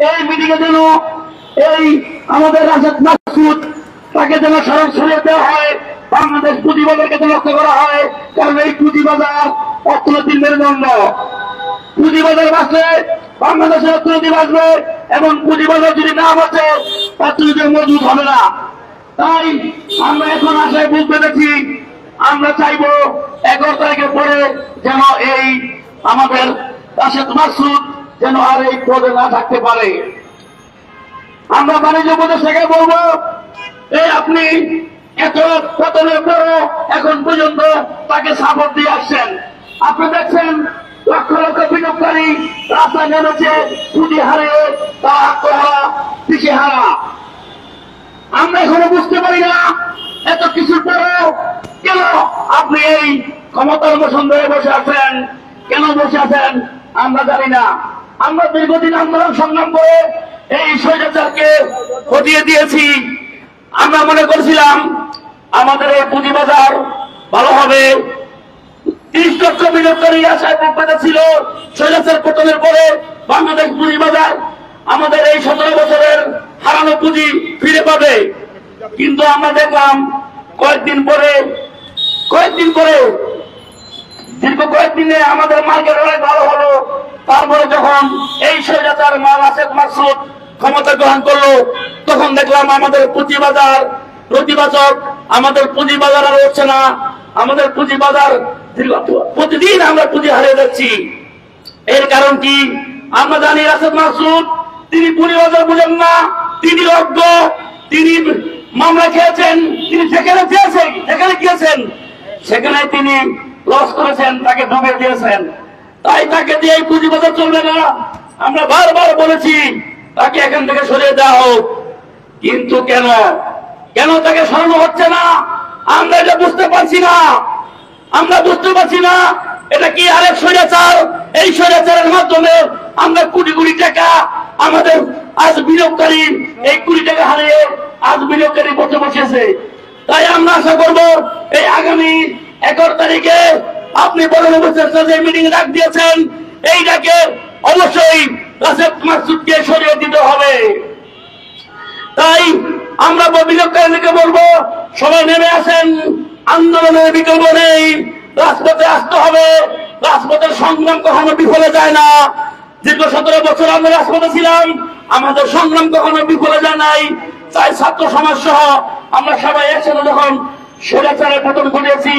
এই মিটিং এ যেন এই আমাদের রাশেদ মাসুদ তাকে যেন স্মরণ সরিয়ে দেওয়া হয়, বাংলাদেশ পুঁজিবাজারকে যেন রক্ষা করা হয়। কারণ এই পুঁজিবাজার অর্থনীতির মেরুদণ্ড। পুঁজিবাজার বাঁচলে বাংলাদেশের অর্থনীতি বাঁচবে, এবং পুঁজিবাজার যদি না বাঁচে অর্থনীতি মজবুত হবে না। তাই আমরা এখন আশায় বুঝ পেরেছি, আমরা চাইব 11 তারিখের পরে যেন এই আমাদের রাশেদ মাসুদ যেন আর এই পদে না থাকতে পারে। আমরা বাণিজ্য উপদেষ্টাকে বলবো, এই আপনি এত পতনের পরও এখন পর্যন্ত তাকে সাপোর্ট দিয়ে আসছেন। আপনি দেখছেন লক্ষ লক্ষ বিনিয়োগকারী রাস্তায় নেমেছে, পুঁজি হারিয়ে তা আত্মহারা, দিশেহারা। আমরা এখনো বুঝতে পারি না এত কিছুর পরেও কেন আপনি এই ক্ষমতার বসন ধরে বসে আছেন, কেন বসে আছেন আমরা জানি না। আমরা দীর্ঘদিন আন্দোলন সংগ্রাম করে এই স্বৈরাচারকে হটিয়ে দিয়েছি। আমরা মনে করছিলাম আমাদের এই পুঁজিবাজার ভালো হবে। 30 লক্ষ বিনিয়োগকারী আশায় বুক পেতেছিল স্বৈরাচার পতনের পরে বাংলাদেশ পুঁজিবাজার আমাদের এই 17 বছরের হারানো পুঁজি ফিরে পাবে। কিন্তু আমরা দেখলাম কয়েকদিন পরে দীর্ঘ কয়েকদিনে আমাদের মার্কেট অনেক ভালো হলো। তারপরে যখন এই স্বৈরাচার রাশেদ মাসুদ ক্ষমতা গ্রহণ করলো, তখন দেখলাম আমাদের পুঁজিবাজার প্রতিবাচক, আমাদের পুঁজিবাজার আর হচ্ছে না। আমাদের পুঁজিবাজার প্রতিদিন আমরা পুঁজি হারিয়ে যাচ্ছি। এর কারণ কি? আমরা জানি রাশেদ মাসুদ তিনি পুঁজিবাজার বুঝেন না, তিনি অজ্ঞ, তিনি মামলা খেয়েছেন, তিনি যেখানে গিয়েছেন সেখানে তিনি লস করেছেন, তাকে ডুবে দিয়েছেন। তাই তাকে দিয়ে এই পুঁজিবাজার চলবে না। আমরা বারবার বলেছি তাকে এখান থেকে সরিয়ে দেওয়া হোক, কিন্তু কেন তাকে সরানো হচ্ছে না আমরা এটা বুঝতে পারছি না। এটা কি আরেক স্বৈরাচার? এই স্বৈরাচারের মাধ্যমে আমরা কোটি কোটি টাকা আমাদের আজ বিনিয়োগকারী এই কোটি টাকা হারিয়ে আজ বিনিয়োগকারী বসেছে। তাই আমরা আশা করব এই আগামী 11 তারিখে আপনি প্রধান উপদেষ্টা যে মিটিং ডাক দিয়েছেন, এই ডাকে অবশ্যই রাশেদ মাসুদকে সরিয়ে দিতে হবে। তাই আমরা বিনিয়োগকারীদেরকে বলবো, সবাই নেমে আসেন, আন্দোলনের বিকল্প নেই, রাজপথে আসতে হবে। রাজপথের সংগ্রাম কখনো বিফলে যায় না। দীর্ঘ 17 বছর আমরা রাজপথে ছিলাম, আমাদের সংগ্রাম কখনো বিফলে যায় নাই। তাই ছাত্র সমাজ সহ আমরা সবাই একসাথে যখন স্বৈরাচারের পতন ঘটিয়েছি,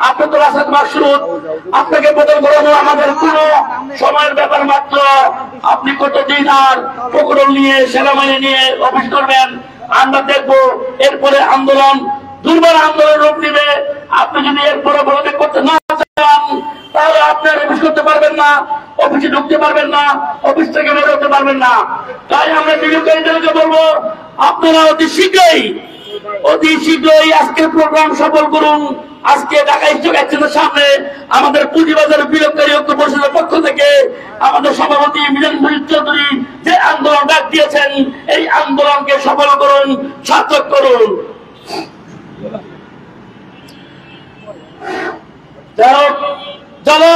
আপনি তো রাশেদ মাসুদ, আপনাকে পতন করানো আমাদের কোনো সময়ের ব্যাপার মাত্র। আপনি কতদিন আর প্রকরণ নিয়ে সেনাবাহিনী নিয়ে অফিস করবেন আমরা দেখবো। এরপরে আন্দোলন দুর্বার আন্দোলন রূপ নিবে। আপনি যদি এরপরে বলতে করতে না চান তাহলে আপনি অফিস করতে পারবেন না, অফিসে ঢুকতে পারবেন না, অফিস থেকে বের হতে পারবেন না। তাই আমরা বিনিয়োগকারীদেরকে বলবো, আপনারা অতি শীঘ্রই আজকের প্রোগ্রাম সফল করুন। আজকে ঢাকা স্টক এক্সচেঞ্জের সামনে আমাদের পুঁজিবাজার বিনিয়োগকারী ঐক্য পরিষদের পক্ষ থেকে আমাদের সভাপতি মিজান মুহিত চৌধুরী যে আন্দোলন ডাক দিয়েছেন, এই আন্দোলনকে সফল করুন, সার্থক করুন। চলো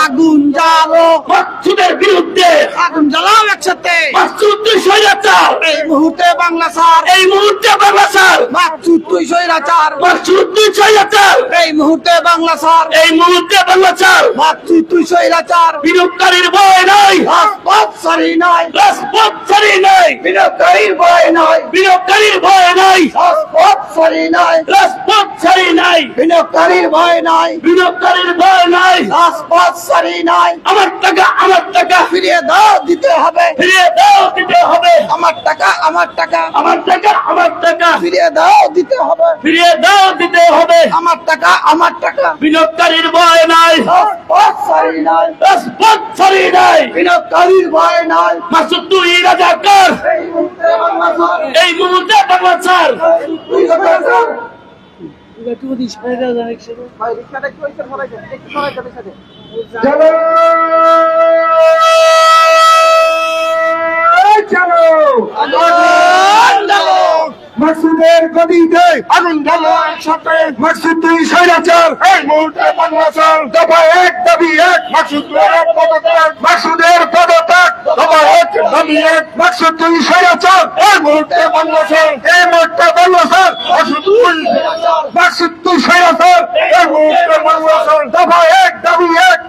আগুন জ্বালো, মাসুদের বিরুদ্ধে আগুন জ্বালাও একসাথে। মাসুদ তুই স্বৈরাচার, এই মুহূর্তে বাংলা ছাড়, এই মুহূর্তে বাংলা ছাড়। মাসুদ তুই স্বৈরাচার, মাসুদ তুই স্বৈরাচার, এই মুহূর্তে বাংলা ছাড়, এই মুহূর্তে বাংলা ছাড়। মাসুদ তুই স্বৈরাচার, বিনিয়োগকারীর ভয় নাই, রাজপথ ছাড়ি নাই, রাজপথ ছাড়ি নাই। বিনিয়োগকারীর ভয় নাই, বিনিয়োগকারীর ভয় নাই, রাজপথ ছাড়ি নাই, রাজপথ ছাড়ি নাই। বিনিয়োগকারীর ভয় নাই, বিনিয়োগকারীর ভয় নাই, রাজপথ ছাড়ি নাই। আমার টাকা ফিরিয়ে দাও, দিতে হবে, ফিরিয়ে দাও, দিতে হবে। আমার টাকা আমার টাকা ফিরিয়ে দাও, দিতে হবে, ফিরিয়ে দাও, দিতে হবে। আমার টাকা বিনিয়োগকারীর ভয় নাই, রাজপথ ছাড়ি নাই, রাজপথ ছাড়ি নাই। বিনিয়োগকারীর ভয় নাই। মাসুদ তুই রাজাকার, এই মুহূর্তে বাংলা ছাড়, এই মুহূর্তে বাংলা ছাড়। তুই রাজাকার। চলো মাকসুদের গদিতে আগুন জ্বালো একসাথে মাকসুদ তুই স্বৈরাচার এই মুহূর্তে বাংলাদেশ দফা 1 দাবি 1 মাকসুদের পদত্যাগ মাকসুদের পদত্যাগ দফা 1 দাবি 1 মাকসুদ তুই স্বৈরাচার এই মুহূর্তে বাংলাদেশ মাকসুদ তুই স্বৈরাচার এই মুহূর্তে বাংলাদেশ দফা 1 দাবি 1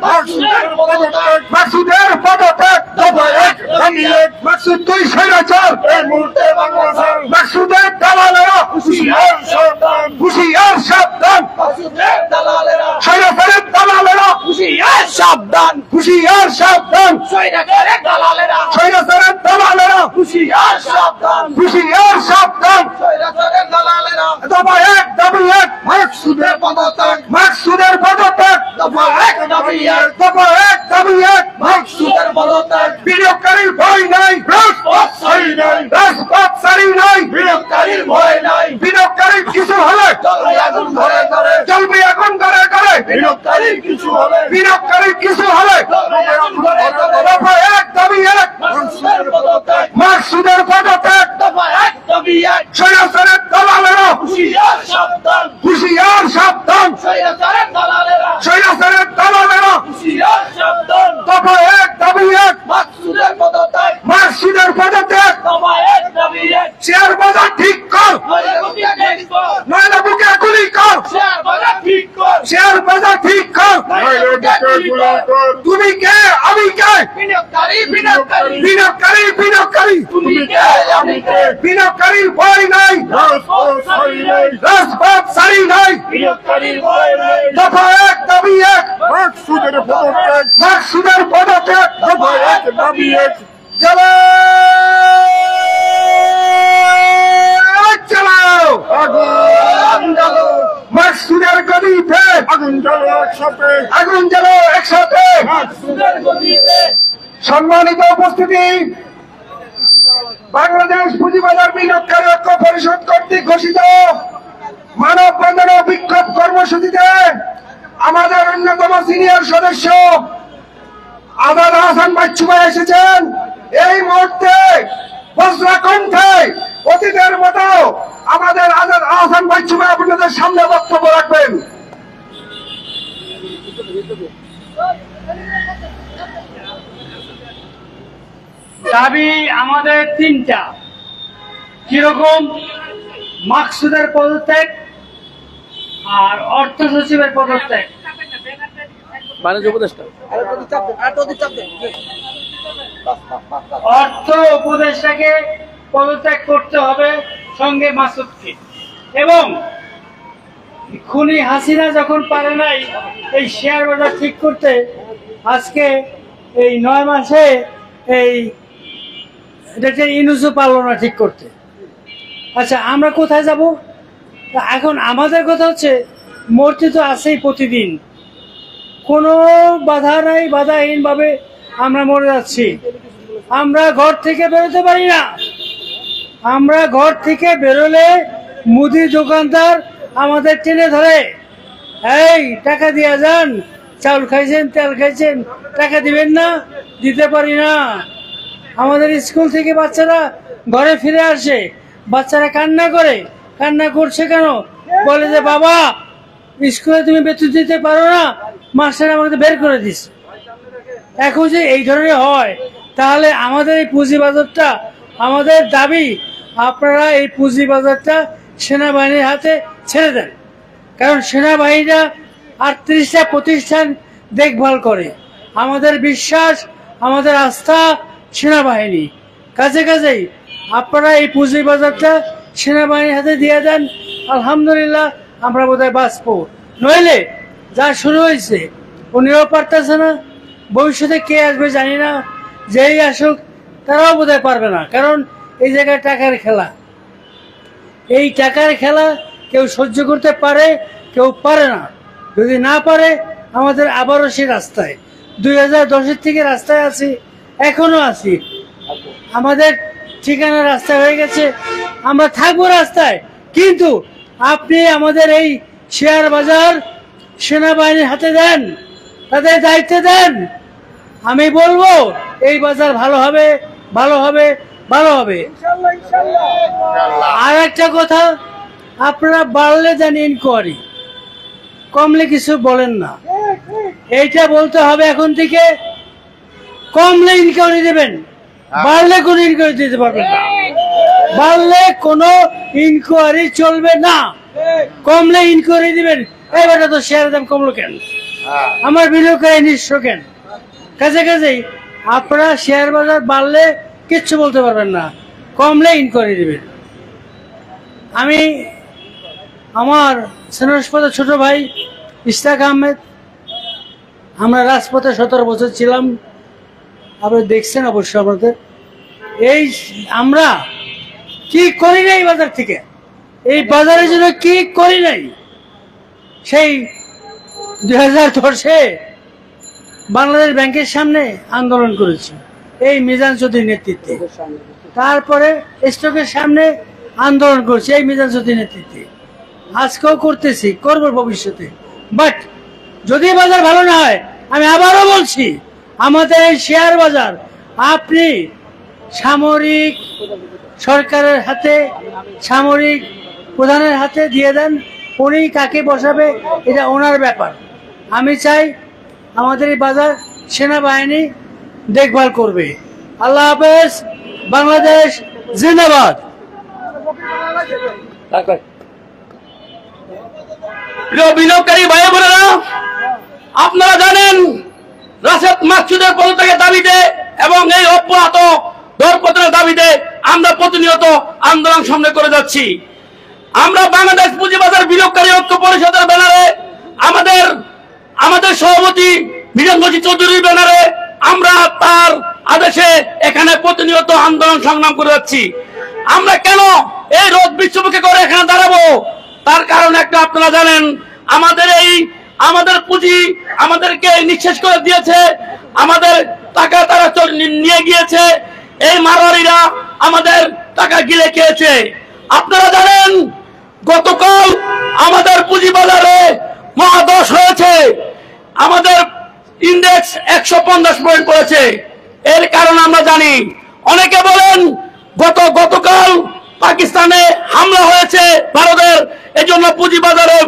মাকসুদের পদত্যাগ দফা 1 দাবি 1 মাকসুদ তুই স্বৈরাচার এই মুহূর্তে বাংলাদেশ মাকসুদের দালালেরা হুঁশিয়ার সাবধান স্বৈরাচারের দালালেরা হুঁশিয়ার সাবধান স্বৈরাচারের দালালেরা হুঁশিয়ার সাবধান দফা 1 দাবি 1 মাকসুদের পদত্যাগ দফা 1 দাবি 1 মাকসুদের পদত্যাগ বিনিয়োগকারীর ভয় নাই রাজপথ ছাড়ি নাই বিনিয়োগকারীর ভয় নাই বিনিয়োগকারীর কিছু হলে জ্বলবে আগুন ঘরে ঘরে বিনিয়োগকারীর কিছু হলে দফা 1 দাবি 1 মাকসুদের পদত্যাগ দফা 1 দাবি 1 স্বৈরাচারের দালালেরা হুঁশিয়ার সাবধান স্বৈরাচারের দালালেরা হুঁশিয়ার সাবধান দফা 1 দাবি 1 মাকসুদের পদত্যাগ দফা 1 দাবি 1 শেয়ার বাজার ঠিক কর নয়লা বুকে গুলি কর শেয়ার বাজার ঠিক কর তুমি কে আমি কে বিনিয়োগকারী তুমি কে আমি কে বিনিয়োগকারীর ভয় নাই রাজপথ ছাড়ি নাই বিনিয়োগকারীর ভয় নাই দফা 1 দাবি 1 মাকসুদের পদত্যাগ দফা 1 দাবি 1 চালাও মাকসুদের গদিতে আগুন জ্বালো একসাথে সম্মানিত উপস্থিতি বাংলাদেশ পুঁজিবাজার বিনিয়োগকারী ঐক্য পরিষদ কর্তৃক ঘোষিত মানববন্ধন ও বিক্ষোভ কর্মসূচিতে আমাদের অন্যতম সিনিয়র সদস্য আজাদ হাসান বাচ্চু ভাই এসেছেন। এই মুহূর্তে বজ্রা কণ্ঠে অতীতের মতো আমাদের আজাদ হাসান বাচ্চু ভাই আপনাদের সামনে বক্তব্য রাখবেন। দাবি আমাদের তিনটা, কিরকম? মাকসুদের পদত্যাগ আর অর্থ সচিবের পদত্যাগ। অর্থ উপদেষ্টাকে পদত্যাগ করতে হবে, সঙ্গে মাসুদকে। এবং খুনি হাসিনা যখন পারে নাই এই শেয়ার বাজার ঠিক করতে, আজকে এই 9 মাসে এই ইনুসও পারল না ঠিক করতে। আচ্ছা, আমরা কোথায় যাব এখন? আমাদের কথা হচ্ছে মূর্তি তো আছেই প্রতিদিন, কোনো বাধা নাই, বাধাহীনভাবে আমরা মরে যাচ্ছি। আমরা ঘর থেকে বেরোতে পারি না। আমরা ঘর থেকে বেরোলে মুদি দোকানদার আমাদের টেনে ধরে, এই টাকা দিয়ে যান, চাউল খাইছেন, তেল খাইছেন, টাকা দিবেন না? দিতে পারি না। আমাদের স্কুল থেকে বাচ্চারা ঘরে ফিরে আসে, বাচ্চারা কান্না করে। কান্না করছে কেন? বলে যে বাবা, স্কুলে তুমি বেতন দিতে পারো না, মাস্টার আমাকে বের করে দিচ্ছে। এখন যে এই ধরনের হয়, তাহলে আমাদের এই পুঁজিবাজারটা, আমাদের দাবি আপনারা এই পুঁজিবাজারটা সেনাবাহিনীর হাতে ছেড়ে দেন। কারণ সেনাবাহিনীরা 38টা প্রতিষ্ঠান দেখভাল করে। আমাদের বিশ্বাস, আমাদের আস্থা সেনাবাহিনী। কাজেই আপনারা এই পুঁজিবাজারটা সেনাবাহিনীর হাতে দিয়ে দেন। আলহামদুলিল্লাহ, আমরা বোধহয় বাঁচবো। নইলে যা শুরু হয়েছে, উনিও পারতেছে না, ভবিষ্যতে কে আসবে জানি না। যেই আসুক তারাও বোধহয় পারবে না। কারণ এই জায়গায় টাকার খেলা। এই টাকার খেলা কেউ সহ্য করতে পারে, কেউ পারে না। যদি না পারে, আমাদের আবারও সে রাস্তায়, 2010 থেকে রাস্তায় আছি, এখনো আছি। আমাদের ঠিকানা রাস্তায় হয়ে গেছে, আমরা থাকবো রাস্তায়। কিন্তু আপনি আমাদের এই শেয়ার বাজার সেনাবাহিনীর হাতে দেন, তাদের দায়িত্ব দেন। আমি বলবো এই বাজার ভালো হবে, ভালো হবে, ভালো হবে। আর একটা কথা, আপনারা বাড়লে দেন ইনকোয়ারি, কমলে কিছু বলেন না। এইটা বলতে হবে এখন থেকে, কমলে ইনকোয়ারি দেবেন, বাড়লে কোনো ইনকোয়ারি দিতে পারবেন না। বাড়লে কোনো ইনকোয়ারি চলবে না, কমলে ইনকোয়ারি দিবেন। এবারে তো শেয়ারের দাম কমলো কেন, আমার বিনিয়োগকারী নিঃস্ব কেন? কাছে কাছেই আপনারা শেয়ার বাজার বাড়লে কিচ্ছু বলতে পারবেন না, কমলে ইনকোয়ারি দিবেন। আমি আমার স্নেহস্পদের ছোট ভাই ইশতাক আহমেদ, আমরা রাজপথে 17 বছর ছিলাম, আপনারা দেখছেন অবশ্য। আমাদের এই আমরা কি করি নাই বাজার থেকে, এই বাজারের জন্য কি করি নাই, সেই 2010-এ বাংলাদেশ ব্যাংকের সামনে আন্দোলন করেছি এই মিজান চৌধুরীর নেতৃত্বে। তারপরে স্টকের সামনে আন্দোলন করছি এই মিজান চৌধুরীর নেতৃত্বে। আজকেও করতেছি, করব ভবিষ্যতে। বাট যদি বাজার ভালো না হয়, আমি আবারও বলছি, আমাদের এই শেয়ার বাজার আপনি সামরিক সরকারের হাতে, সামরিক প্রধানের হাতে দিয়ে দেন, উনি কাকে বসাবে এটা ওনার ব্যাপার। আমি চাই আমাদের এই বাজার সেনাবাহিনী দেখভাল করবে। আল্লাহ হাফেজ, বাংলাদেশ জিন্দাবাদ। প্রিয় বিনিয়োগকারী ভাই বোনেরা, আপনারা জানেন রাশেদ মাকসুদের পদত্যাগের দাবিতে এবং এই অব্যাহত দরপতনের দাবিতে আমরা প্রতিনিয়ত আন্দোলন সামনে করে যাচ্ছি। আমরা বাংলাদেশ পুঁজিবাজার বিনিয়োগকারী ঐক্য পরিষদের ব্যানারে, আমাদের সভাপতি মিজান চৌধুরীর ব্যানারে আমরা তার আদেশে এখানে প্রতিনিয়ত আন্দোলন সংগ্রাম করে যাচ্ছি। আমরা কেন এই রোদ বিশ্বমুখে করে এখানে দাঁড়াবো, তার কারণ একটা, আপনারা জানেন আমাদের পুঁজি আমাদেরকে নিঃশেষ করে দিয়েছে, আমাদের টাকা তারা নিয়ে গিয়েছে, এই মারোয়ারিরা আমাদের টাকা গিলে খেয়েছে। আপনারা জানেন গতকাল আমাদের পুঁজিবাজারে মহাধস হয়েছে, আমাদের ইন্ডেক্স 150 পয়েন্ট পড়েছে। এর কারণ আমরা জানি। অনেকে বলেন গতকাল পাকিস্তানে হামলা হয়েছে ভারতের, এজন্য পুঁজিবাজারে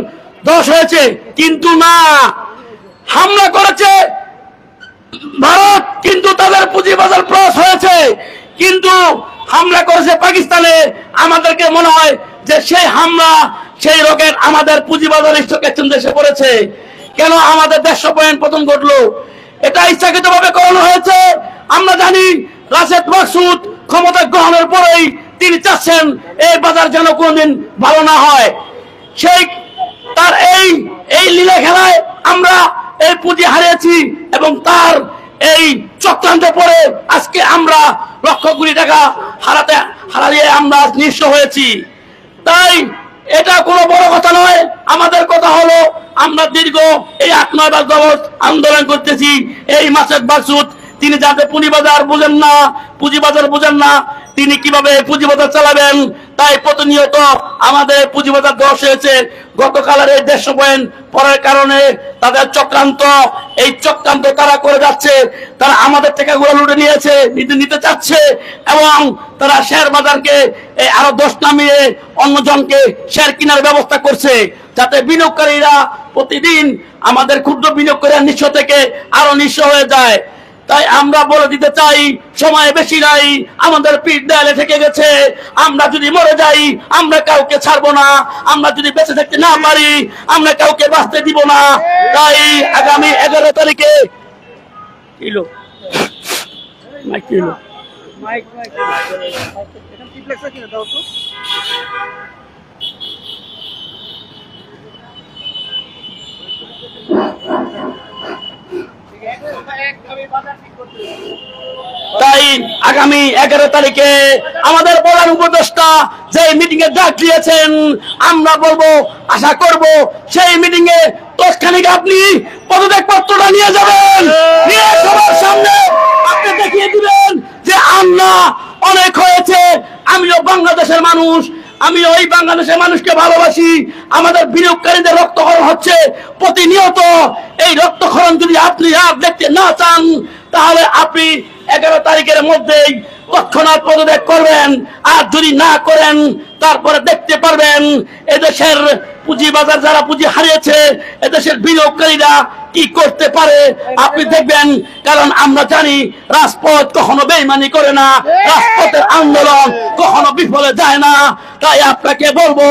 ধস হয়েছে, কিন্তু না, হামলা করেছে ভারত, কিন্তু তাদের পুঁজিবাজার প্লাস হয়েছে। কিন্তু হামলা করেছে পাকিস্তানে। আমাদেরকে মনে হয় যে সেই হামলা, সেই রকেট আমাদের পুঁজিবাজার স্টক এক্সচেঞ্জে এসে পড়েছে। কেন আমাদের 150 পয়েন্ট পতন ঘটলো? এটা ইচ্ছাকৃতভাবে করানো হয়েছে। আমরা জানি রাশেদ মাকসুদ ক্ষমতা গ্রহণের পরেই তিনি চাচ্ছেন এই বাজার যেন কোনদিন ভালো না হয়। সেই তার এই লীলা খেলায় আমরা এই পুঁজি হারিয়েছি এবং তার এই চক্রান্তে পরে আজকে আমরা লক্ষ কোটি টাকা হারিয়ে আমরা নিঃস্ব হয়েছি। তাই এটা কোনো বড় কথা নয়। আমাদের কথা হলো, আমরা দীর্ঘ এই 8-9 মাস যাবত আন্দোলন করতেছি। এই রাশেদ মাকসুদ তিনি যাতে পুঁজিবাজার বোঝেন না, তিনি কিভাবে পুঁজিবাজার চালাবেন, তাই প্রতিনিয়ত আমাদের পুঁজিবাজার ধস হয়েছে। গতকালের এই 150 পয়েন্ট পড়ার কারণে তাদের এই চক্রান্ত তারা করে যাচ্ছে। তারা আমাদের টাকাগুলো লুটে নিতে চাচ্ছে এবং তারা শেয়ার বাজারকে আরো 10 নামিয়ে অন্যজনকে শেয়ার কেনার ব্যবস্থা করছে, যাতে বিনিয়োগকারীরা প্রতিদিন আমাদের ক্ষুদ্র বিনিয়োগকারীরা নিঃস্ব থেকে আরো নিঃস্ব হয়ে যায়। তাই আমরা বলে দিতে চাই, সময় বেশি নাই, আমাদের পিঠ দেয়ালে থেকে গেছে। আমরা যদি মরে যাই, আমরা কাউকে ছাড়বো না। আমরা যদি বেঁচে থাকতে না পারি, আমরা কাউকে বাঁচতে দিব না। তাই আগামী 11 তারিখে আমাদের প্রধান উপদেষ্টা যে মিটিং এ ডাক দিয়েছেন, আমরা বলবো, আশা করব সেই মিটিং এ তৎক্ষণিক আপনি পদত্যাগ পত্রটা নিয়ে যাবেন, নিয়ে সবার সামনে আপনি দেখিয়ে দিবেন যে আমরা অনেক হয়েছে, আমিও বাংলাদেশের মানুষ, আমি ওই বাংলাদেশের মানুষকে ভালোবাসি। আমাদের বিনিয়োগকারীদের রক্তক্ষরণ হচ্ছে প্রতিনিয়ত। এই রক্তক্ষরণ যদি আপনি আর দেখতে না চান, তাহলে আপনি 11 তারিখের মধ্যেই তৎক্ষণাৎ পদত্যাগ করবেন। আর যদি না করেন তারপরে দেখতে পারবেন এদেশের পুঁজিবাজার যারা পুঁজি হারিয়েছে এদেশের বিনিয়োগকারীরা কি করতে পারে আপনি দেখবেন। কারণ আমরা জানি রাজপথ কখনো বেইমানি করে না, রাজপথের আন্দোলন কখনো বিফলে যায় না। তাই আপনাকে বলবো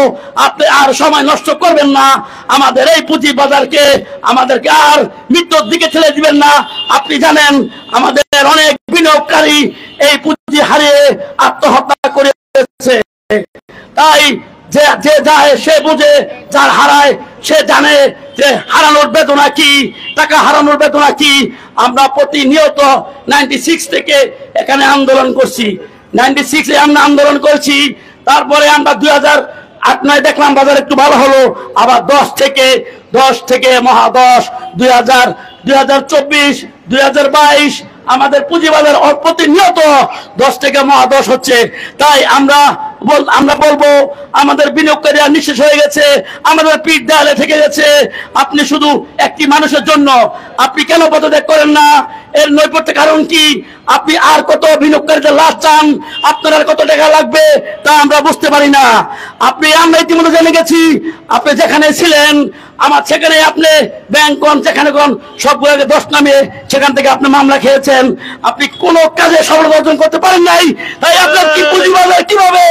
আপনি আর সময় নষ্ট করবেন না, আমাদের এই পুঁজিবাজারকে আমাদেরকে আর মৃত্যুর দিকে ঠেলে দিবেন না। আপনি জানেন আমাদের অনেক বিনিয়োগকারী এই পুঁজি হারিয়ে আত্মহত্যা করেছে। তাই যে যে যায় সে বুঝে, যার হারায় সে জানে যে হারানোর বেদনা কি, টাকা হারানোর বেদনা কি। আমরা প্রতিনিয়ত 96 থেকে এখানে আন্দোলন করছি, 96-এ আমরা আন্দোলন করছি। তারপরে আমরা 2008-9 দেখলাম বাজার একটু ভালো হলো, আবার 10 থেকে মহাদশ 2024, 2022 আমাদের পুঁজিবাজার প্রতিনিয়ত 10 থেকে মহাদশ হচ্ছে। তাই আমরা বলবো আমাদের বিনিয়োগকারীরা নিঃশেষ হয়ে গেছে, আমাদের পিঠ দেয়ালে থেকে গেছে। আপনি শুধু একটি মানুষের জন্য আপনি কেন পদত্যাগ করেন না? এর নৈপথ্য কারণ কি? আপনি আর কত বিনিয়োগকারীদের লাশ চান? আপনার আর কত টাকা লাগবে তা আমরা বুঝতে পারি না। আমরা ইতিমধ্যে জেনে গেছি আপনি যেখানে ছিলেন আমার সেখানে আপনি ব্যাংক কোন যেখানে কোন সবগুলোকে 10 নামে সেখান থেকে আপনি মামলা খেয়েছেন। আপনি কোনো কাজে সফলতা অর্জন করতে পারেন নাই। তাই আপনার কি পুঁজিবাজার কিভাবে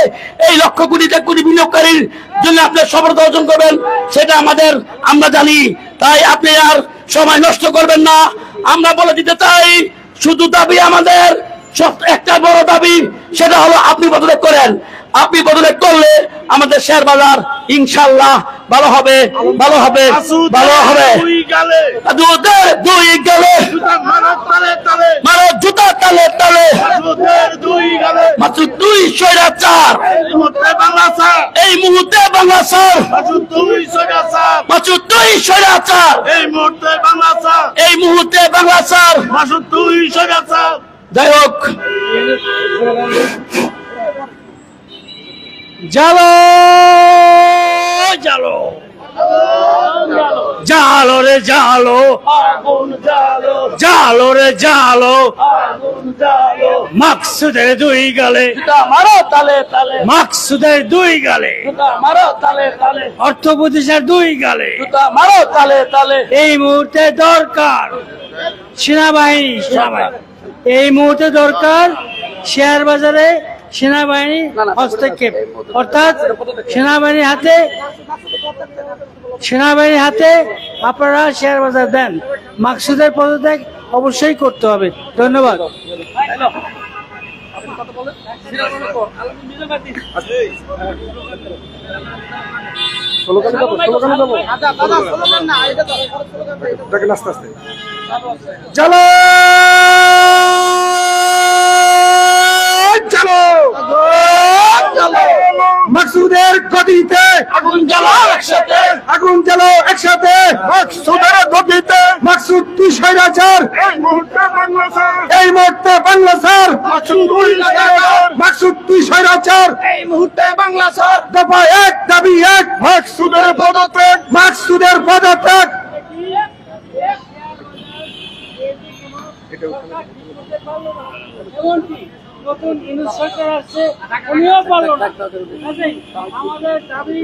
এই লক্ষ কোটি বিনিয়োগকারীর জন্য আপনি সফলতা অর্জন করবেন সেটা আমরা জানি। তাই আপনি আর সময় নষ্ট করবেন না। আমরা বলে দিতে চাই শুধু দাবি আমাদের একটা বড় দাবি, সেটা হলো আপনি পদত্যাগ করেন। আপনি পদত্যাগ করলে আমাদের শেয়ার বাজার ইনশাআল্লাহ ভালো হবে। দুই গালে মারো জুতা তালে তালে, মাত্র 2 স্বৈরাচার এই মুহূর্তে বাংলা স্যার, মাত্র 2 স্বৈরাচার এই মুহূর্তে বাংলা স্যার। যাই হোক, জালো জালো জালো রে জালো, জালো রে জালো, মাকসুদের 2 গালে মারো তালে তালে, মাকসুদের 2 গালে, মারো তালে তালে, অর্থ প্রতিষ্ঠার 2 গালে। মারো তালে তালে। এই মুহূর্তে দরকার সেনাবাহিনী, এই মুহূর্তে দরকার শেয়ার বাজারে সেনাবাহিনী হস্তক্ষেপ, অর্থাৎ সেনাবাহিনীর হাতে আপনারা শেয়ার বাজার দেন। মাকসুদের পদত্যাগ অবশ্যই করতে হবে। ধন্যবাদ। চলো চলো মাকসুদের গতিতে আগুন জ্বালো একসাথে, আগুন জ্বালো একসাথে, মাকসুদের গতিতে। মাকসুদ 2 স্বৈরাচার এই মুহূর্তে বাংলা স্যার, এই মুহূর্তে বাংলা স্যার। মাকসুদ 2 স্বৈরাচার এই মুহূর্তে বাংলা স্যার। দফা 1 দাবি 1, মাকসুদের পদত্যাগ, মাকসুদের পদত্যাগ। নতুন সরকার আসছে, উনিও পারলো না। আমাদের দাবি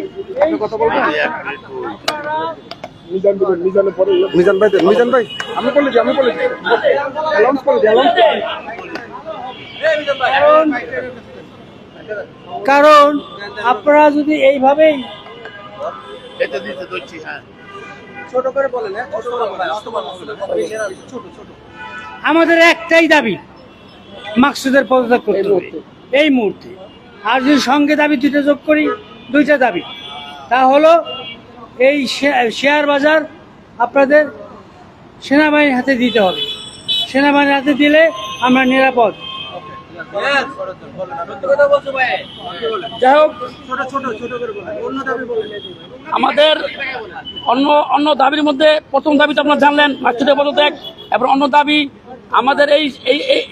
মিজান ভাই আমি বলেছি অ্যালাউন্স করে দিই, কারণ আপনারা যদি এইভাবেই ছোট করে বলেন, আমাদের একটাই দাবি মাকসুদের পদত্যাগ করতে হবে এই মুহূর্তে। আর যদি সঙ্গে দাবি 2টা যোগ করি, 2টা দাবি, তা হলো এই শেয়ার বাজার আপনাদের সেনাবাহিনীর হাতে দিতে হবে। সেনাবাহিনীর হাতে দিলে আমরা নিরাপদ। যাই হোক, আমাদের অন্য দাবির মধ্যে প্রথম দাবি তো আপনারা জানলেন মাকসুদের পদত্যাগ, এবং অন্য দাবি আমাদের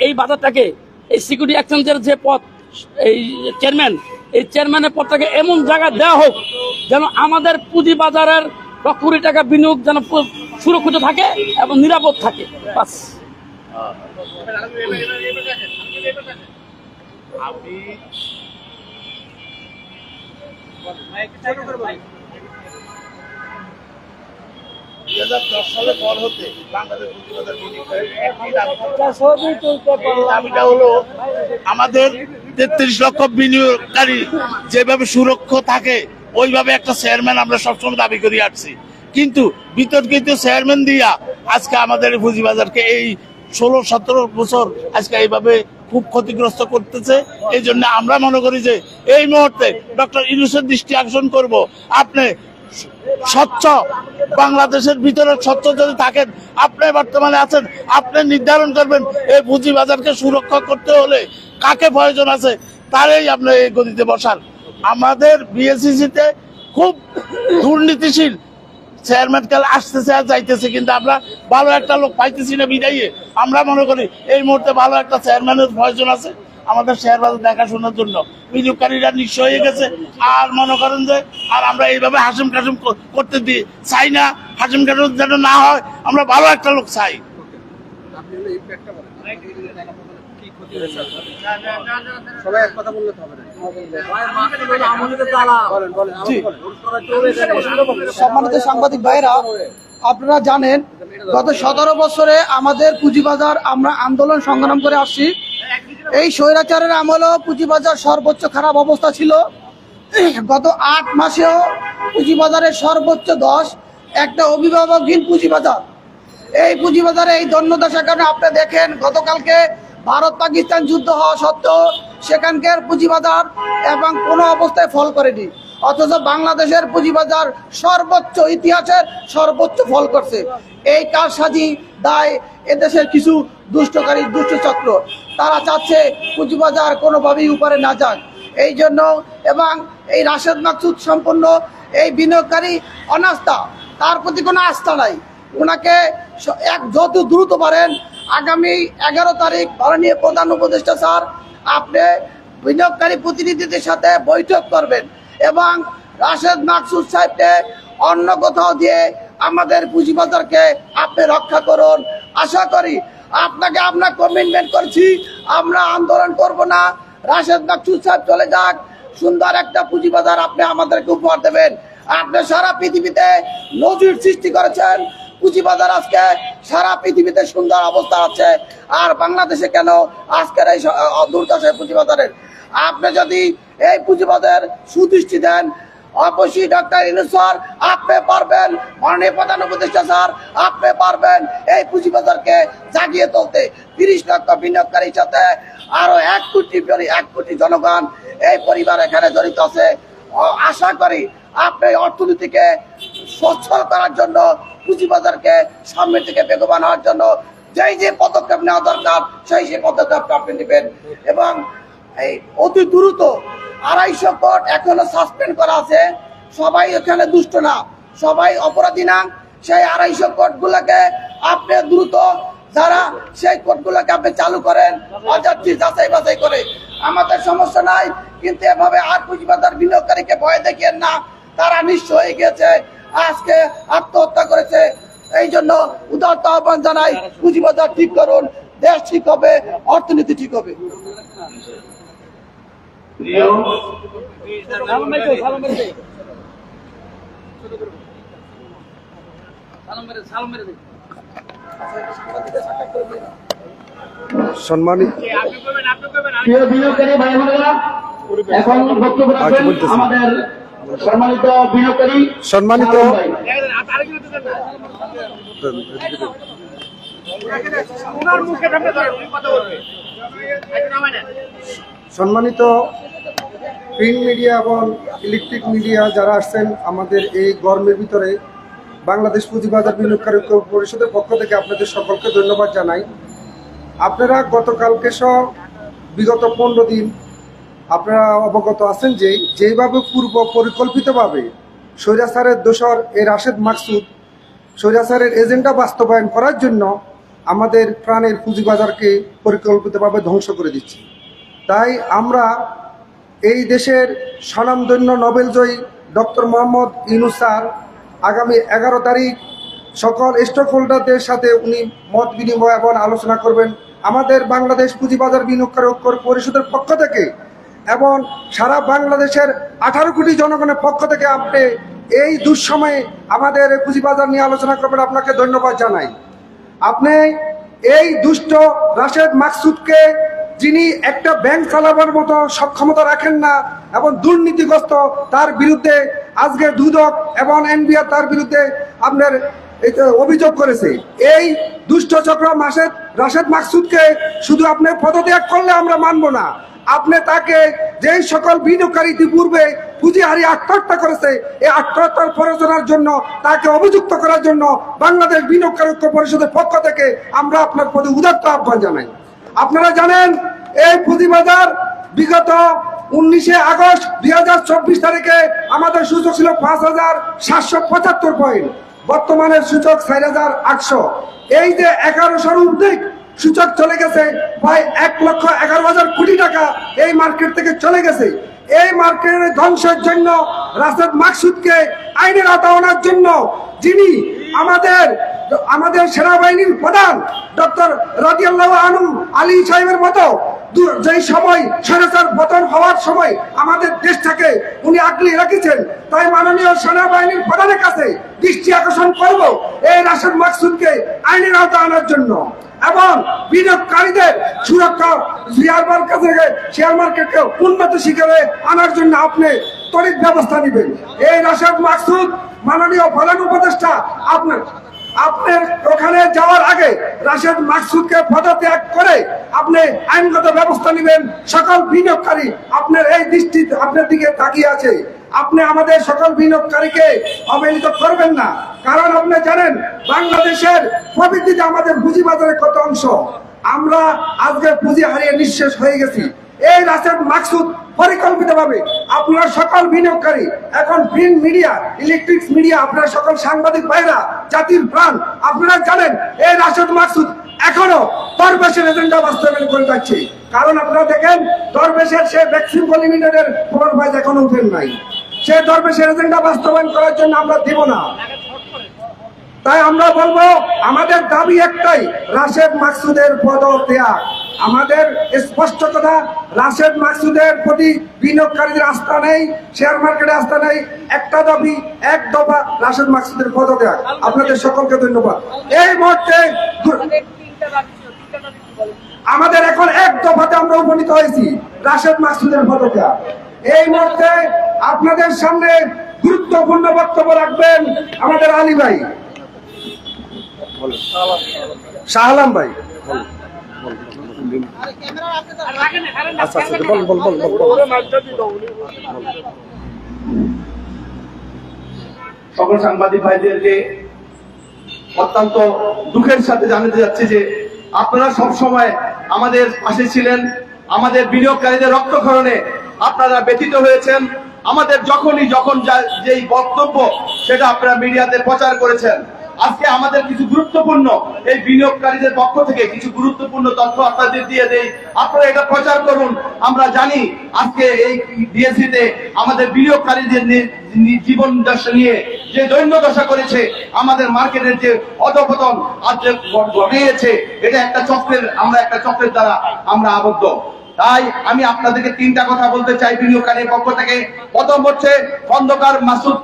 এই বাজারটাকে, এই সিকিউরিটি এক্সচেঞ্জের যে পদ, এই চেয়ারম্যানের পদটাকে এমন জায়গায় দেওয়া হোক যেন আমাদের পুঁজি বাজারের লক্ষ কোটি টাকা বিনিয়োগ যেন সুরক্ষিত থাকে এবং নিরাপদ থাকে। বাস। আমি ছোট করে বলেন। 2010 সালে পর হতে বাংলাদেশ পুঁজিবাজার বিনিয়োগকারীর একটি দাবিটা হলো আমাদের 33 লক্ষ বিনিয়োগকারী যেভাবে সুরক্ষা থাকে ওইভাবে একটা চেয়ারম্যান আমরা সবসময় দাবি করে আসছি, কিন্তু বিতর্কিত চেয়ারম্যান দিয়া আজকে আমাদের পুঁজিবাজারকে এই 16-17 বছর আজকে এইভাবে খুব ক্ষতিগ্রস্ত করতেছে। এই জন্য আমরা মনে করি যে এই মুহূর্তে ডক্টর ইউনূসের দৃষ্টি আকর্ষণ করব, আপনি স্বচ্ছ বাংলাদেশের ভিতরে স্বচ্ছ যদি থাকেন, আপনি বর্তমানে আছেন, আপনি নির্ধারণ করবেন এই পুঁজিবাজারকে সুরক্ষা করতে হলে কাকে প্রয়োজন আছে তারই আপনি এই গদিতে বসান। আমাদের বিএসইসিতে খুব দুর্নীতিশীল চেয়ারম্যান কাল আসতেছে আর যাইতেছে, কিন্তু আমরা ভালো একটা লোক পাইতেছি না বিদায়ী। আমরা মনে করি এই মুহূর্তে ভালো একটা চেয়ারম্যানের প্রয়োজন আছে আমাদের শেয়ার বাজার দেখাশোনার জন্য। বিনিয়োগকারীরা নিঃস্ব হয়ে গেছে, আর মনে করেন যে আর আমরা এইভাবে হাসিম কাসিম করতে দিই চাই না, হাসিম কাসিম যেন না হয়, আমরা ভালো একটা লোক চাই। আপনি হলো ইম্প্যাক্টটা বলেন, কি ক্ষতি হয়েছে সবাই এক কথা বললে তো হবে না। বলেন বলেন সম্মানিত সাংবাদিক ভাইরা, আপনারা জানেন গত 17 বছরে আমাদের পুঁজিবাজার আমরা আন্দোলন সংগ্রাম করে আসছি। এই স্বৈরাচারের আমলেও পুঁজিবাজার সর্বোচ্চ খারাপ অবস্থা ছিল। গত 8 মাসেও পুঁজিবাজারের সর্বোচ্চ 10 একটা অভিভাবকহীন পুঁজিবাজার। এই পুঁজিবাজারে এই দণ্ডদশার কারণে আপনি দেখেন গতকালকে ভারত পাকিস্তান যুদ্ধ হওয়া সত্ত্বেও সেখানকার পুঁজিবাজার এবং কোনো অবস্থায় ফল করেনি, অথচ বাংলাদেশের পুঁজিবাজার সর্বোচ্চ ইতিহাসের সর্বোচ্চ ফল করছে। এই কারসাজি দায় এদেশের কিছু দুষ্টকারী দুষ্টচক্র, তারা চাচ্ছে পুঁজিবাজার কোনোভাবেই উপরে না যাক। এই জন্য এবং এই রাশেদ মাকসুদ সম্পন্ন এই বিনিয়োগকারী অনাস্থা, তার প্রতি কোনো আস্থা নাই। ওনাকে যত দ্রুত পারেন আগামী 11 তারিখ মাননীয় প্রধান উপদেষ্টা স্যার আপনি বিনিয়োগকারী প্রতিনিধিদের সাথে বৈঠক করবেন এবং রাশেদ মাকসুদ সাহেবকে অন্য কোথাও দিয়ে আমাদের পুঁজিবাজারকে আপনি রক্ষা করুন। আশা করি আপনাকে আমরা কমিটমেন্ট করছি, আমরা আন্দোলন করব না। রাশেদ মাকসুদ সাহেব চলে যাক, সুন্দর একটা পুঁজিবাজার আপনি আমাদেরকে উপহার দেবেন। আপনি সারা পৃথিবীতে নজির সৃষ্টি করেছেন, পুঁজিবাজার আজকে সারা পৃথিবীতে সুন্দর অবস্থা আছে, আর বাংলাদেশে কেন আজকের এই দুর্দশায় পুঁজিবাজারের? আপনি যদি এই পুঁজিবাজার সুদৃষ্টি দেন, অবশ্যই ডক্টর ইউনূস স্যার আপনি পারবেন, মাননীয় প্রধান উপদেষ্টা স্যার আপনি পারবেন এই পুঁজিবাজারকে জাগিয়ে তুলতে। 30 লক্ষ বিনিয়োগকারীর সাথে আরো 1 কোটি জনগণ এই পরিবার এখানে জড়িত আছে। আশা করি আপনি অর্থনীতিকে সচ্ছল করার জন্য, পুঁজিবাজারকে সামনের দিকে বেগবান হওয়ার জন্য যে পদক্ষেপ নেওয়া দরকার সেই পদক্ষেপ আপনি নেবেন। এবং এই অতি দ্রুত 250 কোটি এখনো সাসপেন্ড করা আছে। সবাই এখানে দুষ্ট না, সবাই অপরাধী না। সেই 250 কোটি গুলাকে আপনি দ্রুত, যারা সেই কোর্টগুলোকে আপনি চালু করেন অযাত্রী যাচাই বাছাই করে। আমাদের সমস্যা নাই, কিন্তু এভাবে আর পুঁজিবাজার বিনিয়োগকারীকে ভয় দেখিয়েন না, তারা নিঃস্ব হয়ে গেছে, আজকে আত্মহত্যা করেছে। এই জন্য উদারতা আহ্বান জানাই, পুঁজিবাজার ঠিক করুন, দেশ ঠিক হবে, অর্থনীতি ঠিক হবে। সম্মানিত প্রিয় বিনিয়োগকারী ভাই বোনেরা, এখন বক্তব্য রাখবেন আমাদের সম্মানিত বিনিয়োগকারী সম্মানিত ভাই। সম্মানিত প্রিন্ট মিডিয়া এবং ইলেকট্রিক মিডিয়া যারা আসছেন আমাদের এই গরমের ভিতরে, বাংলাদেশ পুঁজিবাজার বিনিয়োগকারী ঐক্য পরিষদের পক্ষ থেকে আপনাদের সকলকে ধন্যবাদ জানাই। আপনারা গতকালকে সহ বিগত 15 দিন আপনারা অবগত আছেন যে যেভাবে পূর্ব পরিকল্পিতভাবে স্বৈরাচারের দোসর এই রাশেদ মাকসুদ স্বৈরাচারের এজেন্ডা বাস্তবায়ন করার জন্য আমাদের প্রাণের পুঁজিবাজারকে পরিকল্পিতভাবে ধ্বংস করে দিচ্ছে। তাই আমরা এই দেশের স্বনামধন্য নোবেলজয়ী ডক্টর মোহাম্মদ ইউনূস স্যার আগামী 11 তারিখ সকল স্টক হোল্ডারদের সাথে উনি মত বিনিময় এবং আলোচনা করবেন। আমাদের বাংলাদেশ পুঁজিবাজার বিনিয়োগকারী ঐক্য পরিষদের পক্ষ থেকে এবং সারা বাংলাদেশের 18 কোটি জনগণের পক্ষ থেকে আপনি এই দুঃসময়ে আমাদের পুঁজিবাজার নিয়ে আলোচনা করবেন, আপনাকে ধন্যবাদ জানাই। আপনি এই দুষ্ট রাশেদ মাকসুদকে, যিনি একটা ব্যাংক চালাবার মতো সক্ষমতা রাখেন না এবং দুর্নীতিগ্রস্ত, তার বিরুদ্ধে আজকে দুদক এবং এনবিআর তার বিরুদ্ধে আপনার অভিযোগ করেছে। এই দুষ্ট চক্র রাশেদ মাকসুদকে শুধু আপনি পদত্যাগ করলে আমরা মানব না, আপনি তাকে যেই সকল বিনিয়োগকারী ইতিপূর্বে পুঁজি হারিয়ে আত্মহত্যা করেছে, এই আত্মহত্যার প্ররোচনার জন্য তাকে অভিযুক্ত করার জন্য বাংলাদেশ বিনিয়োগকারী ঐক্য পরিষদের পক্ষ থেকে আমরা আপনার প্রতি উদাত্ত আহ্বান জানাই। আপনারা জানেন এই পুঁজিবাজার বিগত 19 আগস্ট 2024 তারিখে আমাদের সূচক ছিল 5,775 পয়েন্ট, বর্তমানে সূচক 4,800। এই যে 1100 অধিক সূচক চলে গেছে, প্রায় 1,11,000 কোটি টাকা এই মার্কেট থেকে চলে গেছে। এই মার্কেটের ধ্বংসের জন্য রাশেদ মাকসুদকে আইনের আওতায় আনার জন্য, যিনি আমাদের সেনাবাহিনীর প্রধান ডক্টর রাদিয়াল্লাহু আনহু আলী সাহেবের মতো যেই সময় স্বৈরাচার পতন হওয়ার সময় আমাদের দেশটাকে উনি আগলিয়ে রেখেছেন, তাই মাননীয় সেনাবাহিনীর প্রধানের কাছে দৃষ্টি আকর্ষণ করব এই রাশেদ মাকসুদকে আইনের আওতায় আনার জন্য এবং বিনিয়োগকারীদের সুরক্ষা শেয়ার মার্কেটকে উন্নত শিখরে আনার জন্য আপনি ত্বরিত ব্যবস্থা নেবেন। এই রাশেদ মাকসুদ মাননীয় প্রধান উপদেষ্টা আপনার ওখানে যাওয়ার আগে রাশেদ মাকসুদকে পদত্যাগ করে আপনি আইনগত ব্যবস্থা নেবেন। সকল বিনিয়োগকারী আপনার এই দৃষ্টি আপনার দিকে তাকিয়ে আছে, আপনি আমাদের সকল বিনিয়োগকারীকে অবহেলিত করবেন না, কারণ আপনি জানেন বাংলাদেশের প্রবৃদ্ধিতে আমাদের পুঁজিবাজারের কত অংশ। আমরা আজকে পুঁজি হারিয়ে নিঃশেষ হয়ে গেছি। এই রাশেদ মাকসুদ পরিকল্পিতভাবে আপনারা সকল বিনিয়োগকারী, এখন প্রিন্ট মিডিয়া, ইলেকট্রিক্স মিডিয়া, আপনারা সকল সাংবাদিক ভাইরা, জাতির প্রাণ, আপনারা জানেন এই রাশেদ মাকসুদ এখনো দরবেশের এজেন্ডা বাস্তবায়ন করে যাচ্ছে। কারণ আপনারা দেখেন দরবেশের সে ভ্যাকসিন লিমিটেডের খবর ভাই এখনো উঠেন নাই। সে দরবেশের এজেন্ডা বাস্তবায়ন করার জন্য আমরা দেব না। তাই আমরা বলবো আমাদের দাবি একটাই, রাশেদ মাকসুদের পদত্যাগ। আমাদের স্পষ্ট কথা, রাশেদ মাকসুদের প্রতি বিনিয়োগকারীদের আস্থা নেই, শেয়ার মার্কেটে আস্থা নেই। একটা দাবি, এক দফা, রাশেদ মাকসুদের পদত্যাগ। আপনাদের সকলকে ধন্যবাদ। এই মুহূর্তে আমাদের এখন এক দফাতে আমরা উপনীত হয়েছি, রাশেদ মাকসুদের পদত্যাগ। এই মুহূর্তে আপনাদের সামনে গুরুত্বপূর্ণ বক্তব্য রাখবেন আমাদের আলী ভাই, শাহ আলম ভাই। সকল সাংবাদিক ভাইদেরকে অত্যন্ত দুঃখের সাথে জানাতে যাচ্ছে যে আপনারা সব সময় আমাদের পাশে ছিলেন, আমাদের বিনিয়োগকারীদের রক্তক্ষরণে আপনারা ব্যথিত হয়েছেন। আমাদের যখন যেই বক্তব্য সেটা আপনারা মিডিয়াতে প্রচার করেছেন। আজকে আমাদের কিছু গুরুত্বপূর্ণ এই বিনিয়োগকারীদের পক্ষ থেকে কিছু গুরুত্বপূর্ণ তথ্য আপনাদের দিয়ে দেই, আপনারা এটা প্রচার করুন। আমরা জানি আজকে এই ডিএসসিতে আমাদের বিনিয়োগকারীদের জীবন দশা নিয়ে যে দৈন্যদশা করেছে, আমাদের মার্কেটের যে অধঃপতন ঘটিয়েছে, এটা একটা চক্রের দ্বারা আমরা আবদ্ধ। তাই আমি আপনাদেরকে তিনটা কথা বলতে চাই বিনিয়োগকারীর পক্ষ থেকে। প্রথম হচ্ছে খন্দকার মাসুদ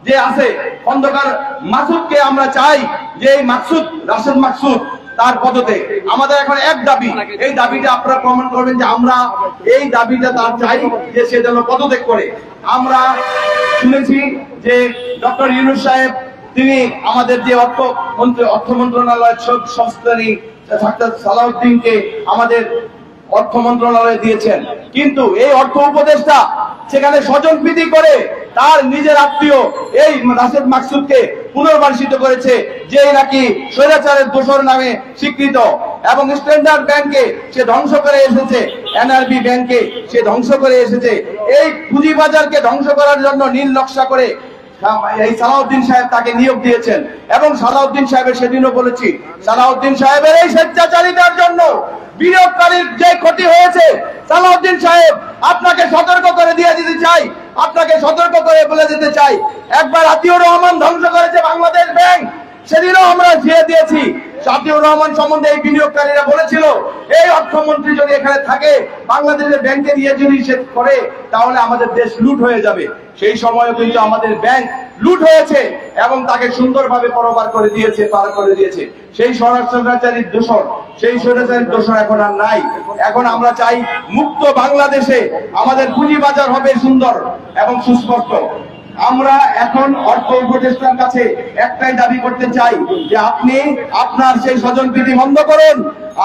যে আছে, খন্দকার মাসুদকে আমরা চাই যে এই মাকসুদ, রাশেদ মাকসুদ, তার পদতে আমাদের এখন এক দাবি, এই দাবিটা আপনারা প্রমাণ করবেন যে আমরা এই দাবিটা তার চাই যে সে যেন পদত্যাগ করে। আমরা শুনেছি যে ডক্টর ইউনূস সাহেব তিনি আমাদের যে অর্থ মন্ত্রণালয়ের সংস্থানী ডাক্তার সালাউদ্দিনকে আমাদের অর্থ মন্ত্রণালয়ে দিয়েছেন, কিন্তু এই অর্থ উপদেষ্টা সেখানে স্বজনপ্রীতি করে তার নিজের আত্মীয় এই রাশেদ মাকসুদকে পুনর্বাসিত করেছে, যে নাকি স্বৈরাচারের দোসর নামে স্বীকৃত, এবং স্ট্যান্ডার্ড ব্যাংকে সে ধ্বংস করে এসেছে, এনআরবি ব্যাংকে সে ধ্বংস করে এসেছে। এই পুঁজিবাজারকে ধ্বংস করার জন্য নীল নকশা করে এই সালাউদ্দিন সাহেব তাকে নিয়োগ দিয়েছেন। এবং সালাউদ্দিন সাহেবের সেদিনও বলেছি, সালাউদ্দিন সাহেবের এই স্বেচ্ছাচারিতার জন্য বিনিয়োগকারীর যে ক্ষতি হয়েছে, সালাউদ্দিন সাহেব আপনাকে সতর্ক করে দিয়ে দিতে চাই, আপনাকে সতর্ক করে বলে দিতে চাই, একবার আতিউর রহমান ধ্বংস করেছে বাংলাদেশ ব্যাংক, সেদিনও আমরা দিয়ে দিয়েছি। শাফিউর রহমান সম্বন্ধে এই বিনিয়োগকারীরা বলেছিল এই অর্থমন্ত্রী যদি এখানে থাকে, বাংলাদেশের ব্যাংকে দিয়ে যদি সে করে, তাহলে আমাদের দেশ লুট হয়ে যাবে। সেই সময়ও কিন্তু আমাদের ব্যাংক লুট হয়েছে এবং তাকে সুন্দরভাবে পরবার করে দিয়েছে, পার করে দিয়েছে। সেই স্বৈরাচারীর দোষর, সেই স্বৈরাচারীর দোষর এখন আর নাই। এখন আমরা চাই মুক্ত বাংলাদেশে আমাদের পুঁজিবাজার হবে সুন্দর এবং সুস্পষ্ট। আমরা এখন অর্থ উপদেষ্টার কাছে একটাই দাবি করতে চাই যে আপনি আপনার সেই স্বজনপ্রীতি বন্ধ করুন,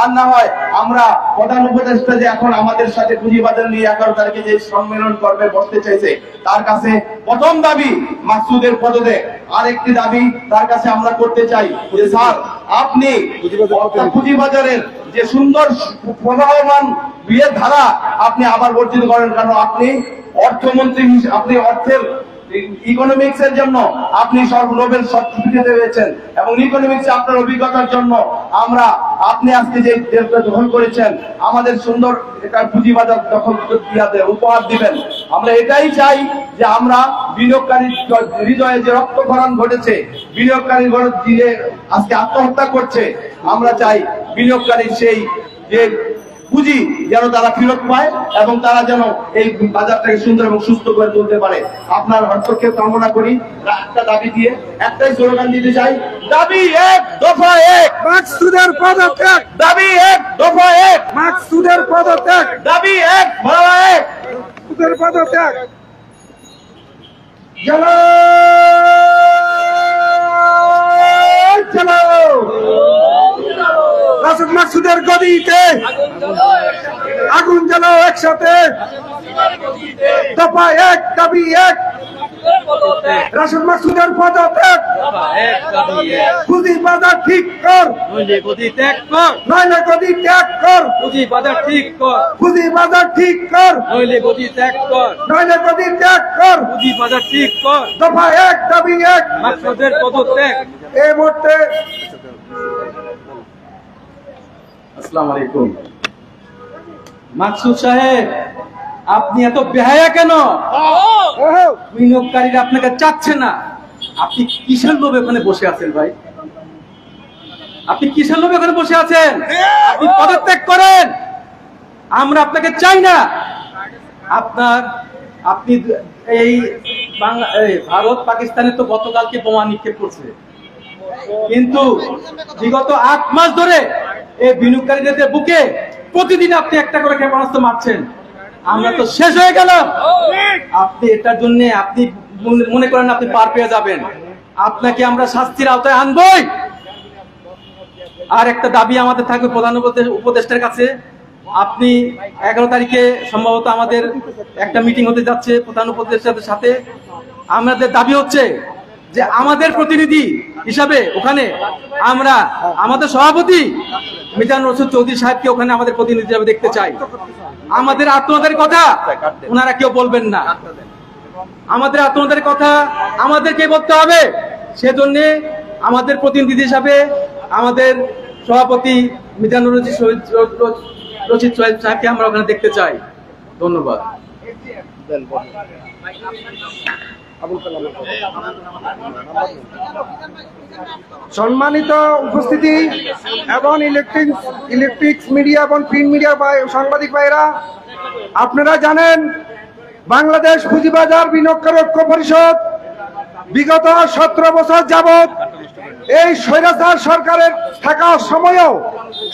আর না হয় আমরা প্রধান উপদেষ্টা যে এখন আমাদের সাথে পুঁজিবাজার নিয়ে 11 তারিখে যে সম্মেলন করবে, বসতে চাইছে, তার কাছে প্রথম দাবি মাকসুদের পদত্যাগ। আরেকটি দাবি তার কাছে আমরা করতে চাই যে স্যার আপনি পুঁজিবাজারের যে সুন্দর প্রবাহমান বিয়ের ধারা আপনি আবার বর্জিত করেন, কারণ আপনি অর্থমন্ত্রী, আপনি অর্থের ইকোনমিক্স এর জন্য আপনি নোবেল সার্টিফিকেট পেয়েছেন এবং ইকোনমিক্সে আপনার অভিজ্ঞতার জন্য আপনি আজকে যে দখল করেছেন, আমাদের সুন্দর এটা পুঁজিবাজার দখল উপহার দিবেন। আমরা এটাই চাই যে আমরা বিনিয়োগকারী হৃদয়ে যে রক্তক্ষরণ ঘটেছে, বিনিয়োগকারী যে আজকে আত্মহত্যা করছে, আমরা চাই বিনিয়োগকারীর সেই যে পুঁজি যেন তারা ফেরত পায় এবং তারা যেন এই বাজারটাকে সুন্দর এবং সুস্থ করে তুলতে পারে। আপনার হস্তক্ষেপ কামনা করি। একটা দাবি দিয়ে একটাই স্লোগান দিতে চাই, দাবি 1 দফা 1 মাকসুদের পদত্যাগ, দাবি 1 দফা 1 মাকসুদের পদত্যাগ, দাবি 1 দফা 1 মাকসুদের পদত্যাগ। চলো চলো রাশেদ মাকসুদের গদিতে আগুন জ্বালাও একসাথে। দফা 1 দাবি 1 রাশেদ মাকসুদের পদত্যাগ। পুঁজিবাজার ঠিক কর, নইলে গদি ত্যাগ কর, নইলে গদি ত্যাগ কর। পুঁজিবাজার ঠিক কর, পুঁজিবাজার ঠিক কর, নইলে গদি ত্যাগ কর, নইলে গদি ত্যাগ কর। পুঁজিবাজার ঠিক কর। দফা 1 দাবি 1 মাকসুদের পদত্যাগ। এই মুহূর্তে আসসালামু আলাইকুম। মাকসুদ সাহেব, আপনি এত বেহায়া কেন? বিনিয়োগকারীরা আপনাকে চাচ্ছে না। আপনি কিসের লোভে ওখানে বসে আছেন ভাই? আপনি কিসের লোভে ওখানে বসে আছেন? আপনি পদত্যাগ করেন, আমরা আপনাকে চাই না। আপনি এই ভারত পাকিস্তানে তো গতকালকে বোমা নিক্ষেপ করছে, কিন্তু বিগত 8 মাস ধরে এই বিনিয়োগকারীদের বুকে প্রতিদিন আপনি একটা করে ক্ষেপণাস্ত্র মারছেন। আমরা তো শেষ হয়ে গেলাম। আপনি এটার জন্য আপনি মনে করেন আপনি পার পেয়ে যাবেন, আপনাকে আমরা শাস্তির আওতায় আনবই। আর একটা দাবি আমাদের থাকবে প্রধান উপদেষ্টার কাছে। আপনি 11 তারিখে সম্ভবত আমাদের একটা মিটিং হতে যাচ্ছে প্রধান উপদেষ্টাদের সাথে। আমাদের দাবি হচ্ছে যে আমাদের প্রতিনিধি হিসাবে ওখানে আমরা আমাদের সভাপতি মিজানুর রশিদ চৌধুরী সাহেবকে ওখানে আমাদের প্রতিনিধি হিসাবে দেখতে চাই। আমাদের আত্মহত্যার কথা ওনারা কেউ বলবেন না, আমাদের আত্মহত্যার কথা আমাদেরকে বলতে হবে। সেজন্য আমাদের প্রতিনিধি হিসাবে আমাদের সভাপতি মিজানুর রশিদ সাহেবকে আমরা ওখানে দেখতে চাই। ধন্যবাদ। সম্মানিত উপস্থিতি এবং ইলেকট্রিক্স মিডিয়া এবং প্রিন্ট মিডিয়া সাংবাদিক ভাইরা, আপনারা জানেন বাংলাদেশ পুঁজিবাজার বিনিয়োগকারী ঐক্য পরিষদ বিগত 17 বছর যাবৎ এই স্বৈরাচার সরকারের থাকার সময়ও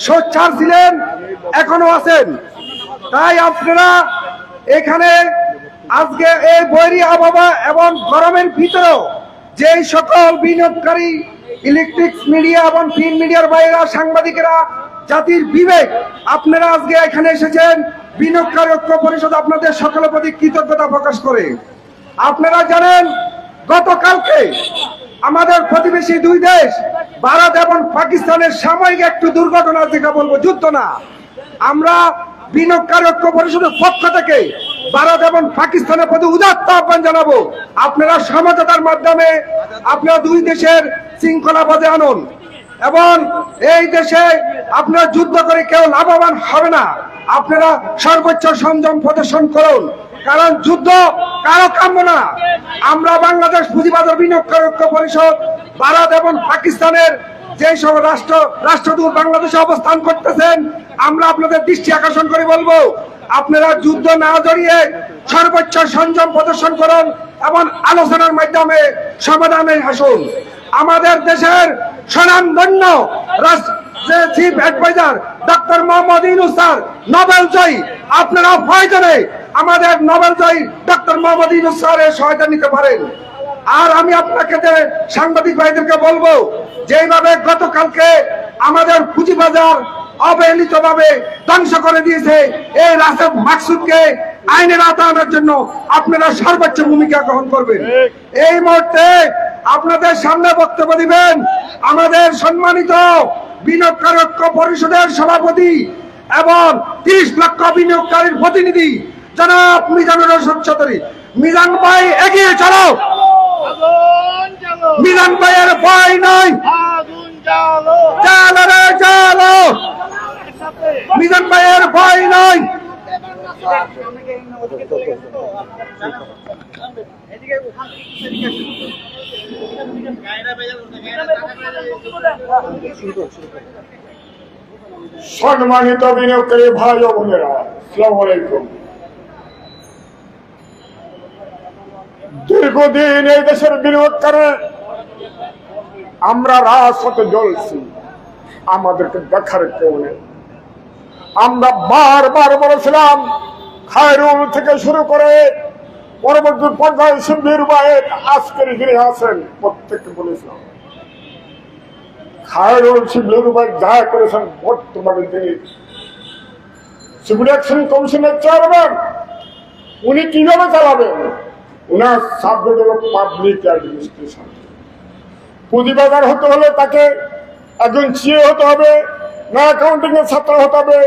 সোচ্চার ছিলেন, এখনো আছেন। তাই আপনারা এখানে আজকে এই বৈরী আবহাওয়া এবং গরমের ভিতরেও যেই সকল বিনিয়োগকারী ইলেকট্রিক্স মিডিয়া এবং প্রিন্ট মিডিয়ার বাইরা সাংবাদিকেরা জাতির বিবেক, আপনারা আজকে এখানে এসেছেন। বিনিয়োগকারী ঐক্য পরিষদ আপনাদের সকলের প্রতি কৃতজ্ঞতা প্রকাশ করে। আপনারা জানেন গতকালকে আমাদের প্রতিবেশী 2 দেশ ভারত এবং পাকিস্তানের সাময়িক একটু দুর্ঘটনা, যেটা বলবো যুদ্ধ না, আমরা বিনিয়োগকারী ঐক্য পরিষদের পক্ষ থেকে ভারত এবং পাকিস্তানের প্রতি উদাত্ত আহ্বান জানাবো, আপনারা সমঝোতার মাধ্যমে আপনারা 2 দেশের শৃঙ্খলা বজায় আনুন এবং এই দেশে আপনারা যুদ্ধ করে কেউ লাভবান হবে না। আপনারা সর্বোচ্চ সংযম প্রদর্শন করুন, কারণ যুদ্ধ কারো কাম্য না। আমরা বাংলাদেশ পুঁজিবাজার বিনিয়োগকারী ঐক্য পরিষদ ভারত এবং পাকিস্তানের যে সব রাষ্ট্রদূত বাংলাদেশে অবস্থান করতেছেন, আমরা আপনাদের দৃষ্টি আকর্ষণ করে বলবো, আপনারা যুদ্ধ না জড়িয়ে সর্বোচ্চ সংযম প্রদর্শন করুন এবং আলোচনার মাধ্যমে সমাধানে আসুন। আমাদের দেশের স্বনামধন্য chief adviser doctor Mohammad Yunus sir Nobel জয়ী, আপনারা প্রয়োজনে আমাদের নোবেল জয়ী ডক্টর মোহাম্মদ ইউনূস স্যারের সহায়তা নিতে পারেন। আর আমি আপনাকে সাংবাদিক ভাইদেরকে বলবো, যেভাবে গতকালকে আমাদের পুঁজিবাজার অবহেলিতভাবে ধ্বংস করে দিয়েছে, এই রাসেল মাকসুদকে আইনের আওতায় জন্য আপনারা সর্বোচ্চ ভূমিকা গ্রহণ করবেন। এই মুহূর্তে আপনাদের সামনে বক্তব্য দিবেন আমাদের সম্মানিত বিনিয়োগকারী ঐক্য পরিষদের সভাপতি এবং 30 লক্ষ বিনিয়োগকারীর প্রতিনিধি জনাব মিজানুর রশিদ চৌধুরী। মিজান ভাই, এগিয়ে চলো। মিজান ভাইয়ের ভয় নাই, চলো রে চলো, মিজান ভাইয়ের ভয় নাই। সম্মানিত বিনিয়োগকারী ভাই ও বোনেরা, আসসালামু আলাইকুম। দীর্ঘদিন এই দেশের বিনিয়োগকারী আমরা রাজপথে জ্বলছি, আমাদেরকে দেখার কেউ নেই। আমরা বারবার বলেছিলাম, খায়রুল থেকে শুরু করে পরবর্তী পর্যায়ে শিবির ভাইয়ের আজকের যিনি আছেন প্রত্যেককে বলেছিলাম, খায়রুল শিবির ভাই যা করেছেন, বর্তমানে তিনি সিভিল অ্যাকশন কমিশনের চেয়ারম্যান, উনি কিভাবে চালাবেন? উনার সাবজেক্ট হল পাবলিক অ্যাডমিনিস্ট্রেশন। পুঁজিবাজার হতে হলে তাকে একজন সিএ হতে হবে, না অ্যাকাউন্টিং এর ছাত্র হতে হবে,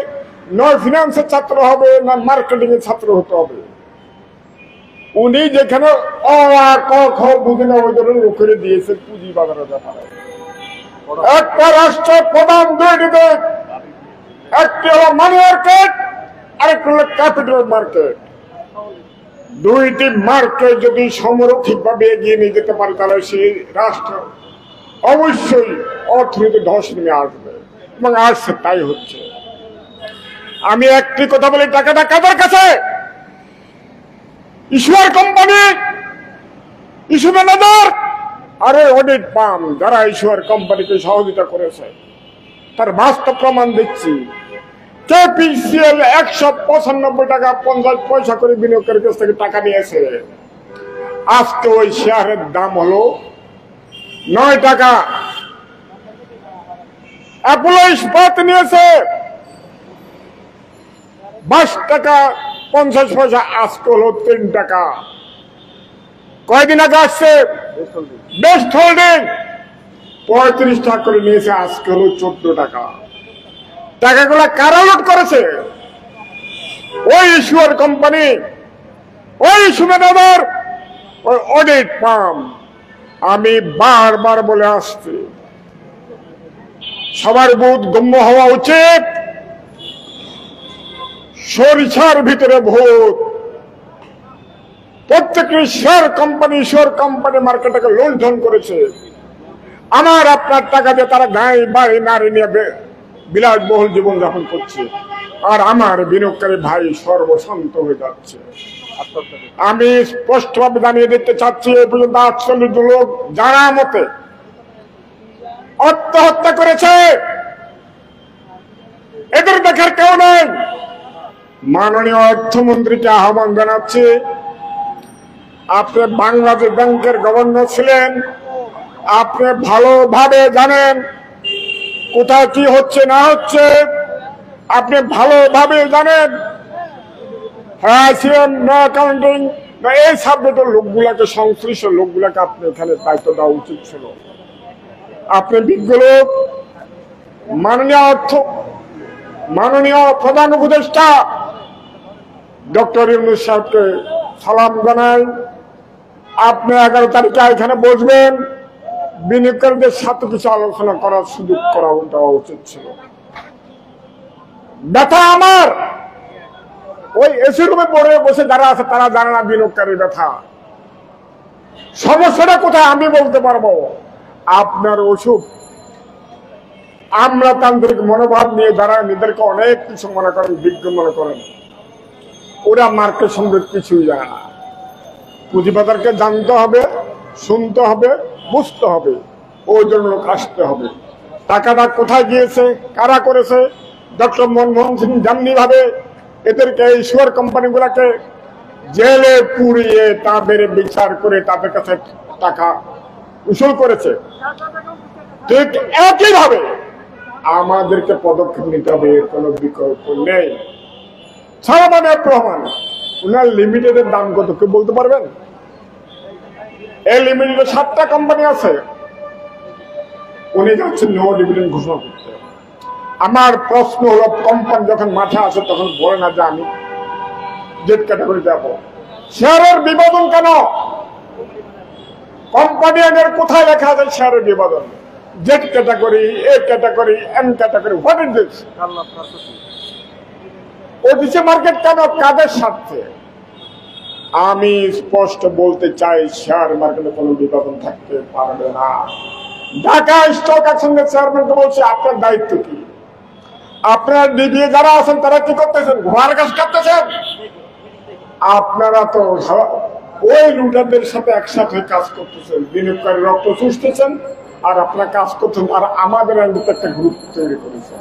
নয় ফিনান্সের ছাত্র হবে, না মার্কেটিং এর ছাত্র হতে হবে। উনি যেখানে অ আ ক খ বুঝে না ওই ধরনের লোকের দিয়েছে পুঁজিবাজারের ব্যাপারে। একটা রাষ্ট্রের প্রধান দুইটি দিক, একটি হলো মানি মার্কেট, আরেকটি হলো ক্যাপিটাল মার্কেট। দুইটি মার্কেট যদি সমরথিক ভাবে এগিয়ে নিয়ে যেতে পারে, তাহলে সেই রাষ্ট্র অবশ্যই অর্থনীতি ধস নেমে আসবে, এবং আসছে, তাই হচ্ছে। আমি একটি কথা বলি, টাকাটা কাদের কাছে? ইস্যুয়ার কোম্পানি, ইস্যু ম্যানেজার, আরে অডিট ফার্ম যারা ইস্যুয়ার কোম্পানিকে সহযোগিতা করেছে, তার বাস্তব প্রমাণ দিচ্ছি। কেপিসিএল 195 টাকা 50 পয়সা করে বিনিয়োগকারীর কাছ থেকে টাকা নিয়েছে। আজকে ওই শেয়ারের দাম হলো 9 টাকা। অ্যাপোলো ইস্পাত নিয়েছে 22 টাকা 50 পয়সা, আজকে হলো 3 টাকা। কয়দিন আগে আসছে বেস্ট হোল্ডিং 35 টাকা করে নিয়েছে, আজকে হলো 14 টাকা। টাকাগুলো কারা লুট করেছে? ওই ইস্যুয়ার কোম্পানি, ওই ইস্যু ম্যানেজার, ওই অডিট ফার্ম। আমি বারবার বলে আসছি, সবার বোধ গম্য হওয়া উচিত। সরিষার ভিতরে ভূত। প্রত্যেকটি শেয়ার কোম্পানি মার্কেটটাকে লুণ্ঠন করেছে। আমার আপনার টাকা দিয়ে তারা গায়ে বাড়ি নারী নিয়ে বিলাসবহুল জীবনযাপন করছে, আর আমার বিনিয়োগকারী ভাই সর্বশান্ত হয়ে যাচ্ছে। আমি স্পষ্টভাবে জানিয়ে দিতে চাচ্ছি, এই পর্যন্ত 48 লোক জানা মতে আত্মহত্যা করেছে। এদের দেখার কেউ নেই। মাননীয় অর্থমন্ত্রীকে আহ্বান জানাচ্ছি, আপনি বাংলাদেশ ব্যাংকের গভর্নর ছিলেন, আপনি ভালোভাবে জানেন কোথায় কি হচ্ছে না হচ্ছে, আপনি ভালোভাবে জানেন। হ্যাঁ, সিএম না অ্যাকাউন্টিং না এই সাবজেক্টের লোকগুলাকে, সংশ্লিষ্ট লোকগুলাকে আপনি এখানে দায়িত্ব দেওয়া উচিত ছিল। আপনি বিজ্ঞ লোক। মাননীয় প্রধান উপদেষ্টা ডক্টর ইউনূস সাহেবকে সালাম জানাই। আপনি 11 তারিখে এখানে বসবেন, বিনিয়োগকারীদের সাথে কিছু আলোচনা করার সুযোগ দেওয়া উচিত ছিল। ব্যথা আমার ওই এসি রুমে পড়ে বসে যারা আছে তারা জানে না বিনিয়োগকারীর ব্যথা। সমস্যাটা কোথায় আমি বলতে পারবো। আপনার অসুখ। আমরা তান্ত্রিক মনোভাব নিয়ে যারা নিজেদেরকে অনেক কিছু মনে করেন, বিজ্ঞ মনে করেন, ওরা মার্কেট সম্পর্কে কিছুই জানে না। পুঁজিবাজারকে জানতে হবে, শুনতে হবে, বুঝতে হবে, ওই জন্য লোক আসতে হবে। টাকাটা কোথায় গিয়েছে, কারা করেছে, ডক্টর মনমোহন সিং যেমনি ভাবে এদেরকে এই শুয়ার কোম্পানিগুলাকে জেলে পুড়িয়ে তাদের বিচার করে তাদের কাছে টাকা উসুল করেছে, ঠিক একইভাবে আমাদেরকে পদক্ষেপ নিতে হবে। এর কোনো বিকল্প নেই। সালমান রহমান উনার লিমিটেডের দাম কত কেউ বলতে পারবেন? এই লিমিটেডে 7টা কোম্পানি আছে, উনি যাচ্ছেন নো ডিভিডেন্ড ঘোষণা করতে। আমার প্রশ্ন হলো, কোম্পানি যখন মাঠে আসে তখন বলে না যে আমি জেড ক্যাটাগরি যাব। শেয়ারের বিভাজন কেন? কোম্পানি আগের কোথায় লেখা আছে শেয়ারের বিভাজন? Z category, A category, M category, what is this? ওদিকে মার্কেট কেন? কাদের স্বার্থে? আমি স্পষ্ট বলতে চাই, শেয়ার মার্কেটে কোনো বিভাজন থাকতে পারবে না। ঢাকা স্টক এক্সচেঞ্জের চেয়ারম্যানকে বলছে, আপনার দায়িত্ব কি? আপনার ডিবিএ যারা আছেন তারা কি করতেছেন? ঘোড়ার কাজ করতেছেন। আপনারা তো ওই লুটারদের সাথে একসাথে কাজ করতেছেন, বিনিয়োগকারী রক্ত চুষতেছেন, আর আপনারা কাজ করছেন, আর আমাদের একটা গ্রুপ তৈরি করেছেন।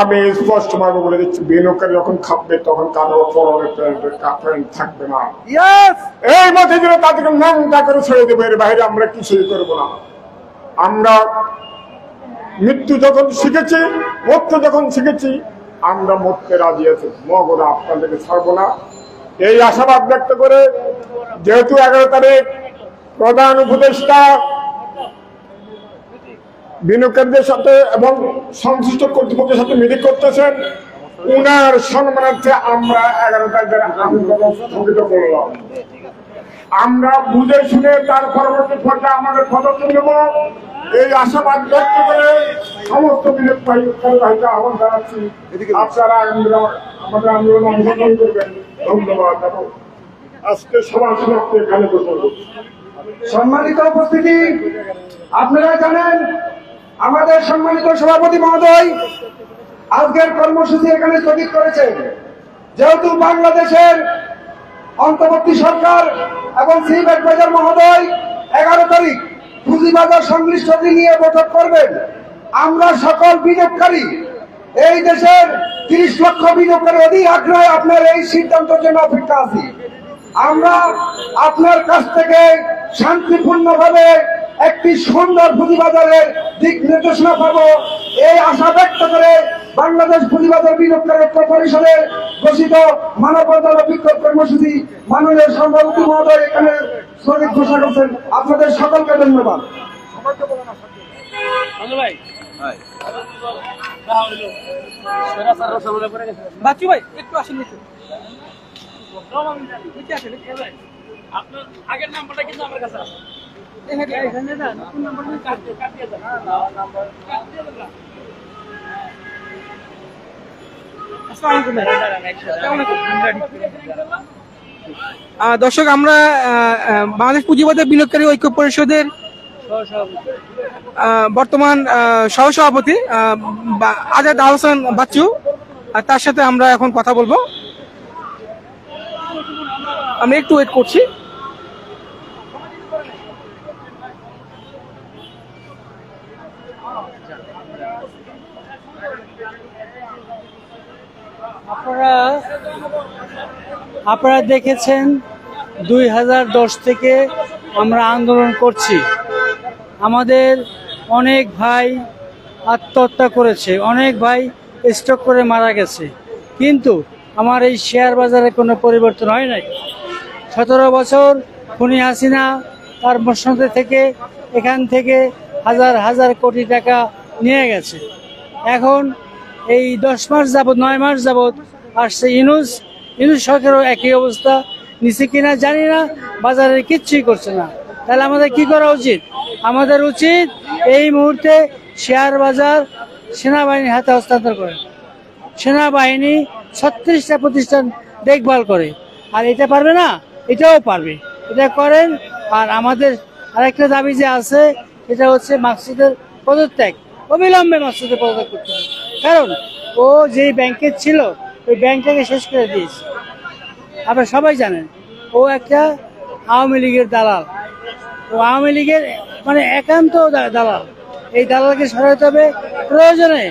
আমি স্পষ্ট ভাবে বলে দিচ্ছি, বিনিয়োগকারী যখন খাপবে তখন কারো পরনে থাকবে না। এই মধ্যে দিনে তাদেরকে নামটা করে ছেড়ে দেবো, এর বাইরে আমরা কিছুই করবো না। আমরা মৃত্যু যখন শিখেছি, মৃত্যু যখন শিখেছি, আমরা মরতে রাজি আছি। মগরা আপনাদেরকে ছাড়বো না, এই আশাবাদ ব্যক্ত করে, যেহেতু 11 তারিখ প্রধান উপদেষ্টা বিনিয়োগকারীদের সাথে এবং সংশ্লিষ্ট কর্তৃপক্ষের সাথে মিটিং করতেছেন, উনার সম্মানার্থে আমরা 11 তারিখের আন্দোলন স্থগিত করলাম। আমরা বুঝে শুনে তার পরবর্তী পর্যায়ে আমাদের পদক্ষেপ নেব, এই আশাবাদ ব্যক্ত করে সমস্ত বিনিয়োগকারীকে আহ্বান জানাচ্ছি, আপনারা আমাদের আন্দোলন অংশগ্রহণ করবেন। ধন্যবাদ। আজকে সভা সমাপ্তি এখানে করব। সম্মানিত উপস্থিতি, আপনারা জানেন আমাদের সম্মানিত সভাপতি মহোদয় আজকের কর্মসূচি এখানে স্থগিত করেছেন। যেহেতু বাংলাদেশের অন্তর্বর্তী সরকার এবং চিফ অ্যাডভাইজার মহোদয় 11 তারিখ পুঁজিবাজার সংশ্লিষ্টতা নিয়ে বৈঠক করবেন, আমরা সকল বিনিয়োগকারী, এই দেশের 30 লক্ষ বিনিয়োগকারী অধিক আগ্রহে আপনার এই সিদ্ধান্তের জন্য অপেক্ষা আছি। আমরা আপনার কাছ থেকে শান্তিপূর্ণভাবে একটি সুন্দর পুঁজিবাজারের দিক নির্দেশনা পাবো, এই আশা ব্যক্ত করে বাংলাদেশ পুঁজিবাজার বিনিয়োগকারী ঐক্য পরিষদের ঘোষিত মানববন্ধন ও বিক্ষোভ কর্মসূচি মাননীয় সভাপতি মহোদয় এখানে স্থগিত ঘোষণা করছেন। আপনাদের সকলকে ধন্যবাদ। বাচ্চু ভাই একটু আসেন। আপনার আগের নাম্বারটা কিন্তু আমার কাছে আছে। দর্শক, আমরা বাংলাদেশ পুঁজিবাজার বিনিয়োগকারী ঐক্য পরিষদের বর্তমান সহসভাপতি আজাদ আহসান বাচ্চু, আর তার সাথে আমরা এখন কথা বলবো। আমি একটু ওয়েট করছি। আপনারা দেখেছেন 2010 থেকে আমরা আন্দোলন করছি। আমাদের অনেক ভাই আত্মহত্যা করেছে, অনেক ভাই স্ট্রোক করে মারা গেছে, কিন্তু আমার এই শেয়ার বাজারে কোনো পরিবর্তন হয় নাই। 17 বছর খুনি হাসিনা তার মসনদে থেকে এখান থেকে হাজার হাজার কোটি টাকা নিয়ে গেছে। এখন এই 10 মাস যাবত, 9 মাস যাবত আসছে ইউনূস সরকারও একই অবস্থা, নিচে কিনা জানি না, বাজারে কিচ্ছুই করছে না। তাহলে আমাদের কি করা উচিত? আমাদের উচিত এই মুহূর্তে শেয়ার বাজার সেনাবাহিনীর হাতে হস্তান্তর করে। সেনাবাহিনী 36টা প্রতিষ্ঠান দেখভাল করে, আর এটা পারবে না, এটাও পারবে, এটা করেন। আর আমাদের আরেকটা দাবি যে আছে, সেটা হচ্ছে মাকসুদের পদত্যাগ, অবিলম্বে মাকসুদের পদত্যাগ করতে হবে। কারণ ও যেই ব্যাংকে ছিল ওই ব্যাংকটাকে শেষ করে দিয়েছে। আপনারা সবাই জানেন ও একটা আওয়ামী লীগের দালাল, ও আওয়ামী লীগের মানে একান্ত দালাল। এই দালালকে সরাতে হবে, প্রয়োজনে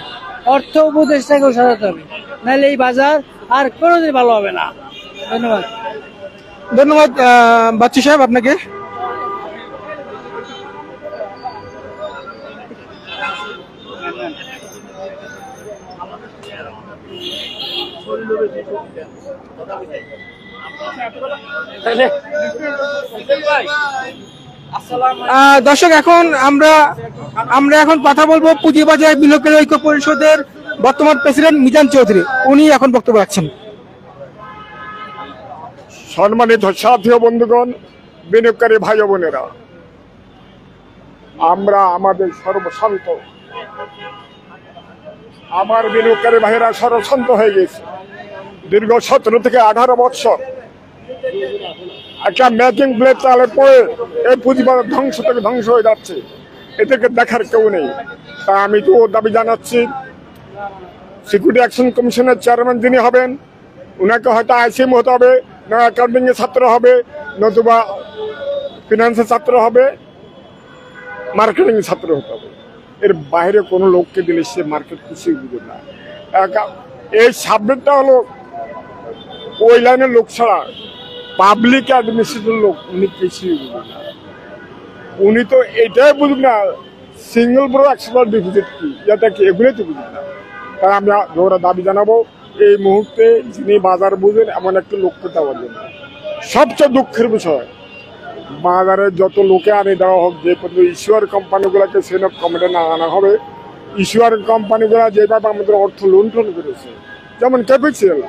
অর্থ উপদেষ্টাকেও সরাতে হবে, নাহলে এই বাজার আর কোনোদিন ভালো হবে না। ধন্যবাদ। ধন্যবাদ বাচ্চু সাহেব আপনাকে। দর্শক, এখন আমরা এখন কথা বলবো পুঁজিবাজার বিনিয়োগকারী ঐক্য পরিষদের বর্তমান প্রেসিডেন্ট মিজান চৌধুরী। উনি এখন বক্তব্য রাখছেন। সম্মানিত সাথী ও বন্ধুগণ, বিনিয়োগকারী ভাই ও বোনেরা, আমরা আমাদের সর্বশান্ত, আমার বিনিয়োগকারী ভাইয়েরা সর্বশান্ত হয়ে গেছে। দীর্ঘ 17 থেকে 18 বছর একটা ম্যাকিং প্লেট চালে পড়ে এই পুঁজিবাজার ধ্বংস থেকে ধ্বংস হয়ে যাচ্ছে, এটাকে দেখার কেউ নেই। তা আমি তো দাবি জানাচ্ছি, সিকিউরিটি অ্যাকশন কমিশনের চেয়ারম্যান যিনি হবেন, ওনাকে হয়তো আইসিএম হতে হবে, না অ্যাকাউন্টিং এর ছাত্র হবে, নতুবা ফিনান্সের ছাত্র হবে, মার্কেটিং এর ছাত্র হতে হবে। এর বাইরে কোনো লোককে দিলে সে মার্কেট কিছুই বুঝে না। এই সাবজেক্টটা হলো ওই লাইনের লোক ছাড়া পাবলিক অ্যাডমিনিস্ট্রেশন লোক উনি কিছুই বুঝে না। উনি তো এটাই বুঝবেন না সিঙ্গল ব্রো এক্সপার্ট ডিপোজিট কি, এটা কি, এগুলোই তো বুঝবেন না। তাই আমরা জোরা দাবি জানাবো, এই মুহূর্তে যিনি বাজার বুঝেন এমন একটা লোককে দেওয়ার জন্য। সবচেয়ে দুঃখের বিষয়, বাজারে যত লোকে আনে দেওয়া হোক, যে পর্যন্ত ইস্যুয়ার কোম্পানিগুলোকে সেন অফ কমিটি না আনা হবে, ইস্যুয়ার কোম্পানিগুলো যেভাবে আমাদের অর্থ লুণ্ঠন করেছে, যেমন ক্যাপিটাল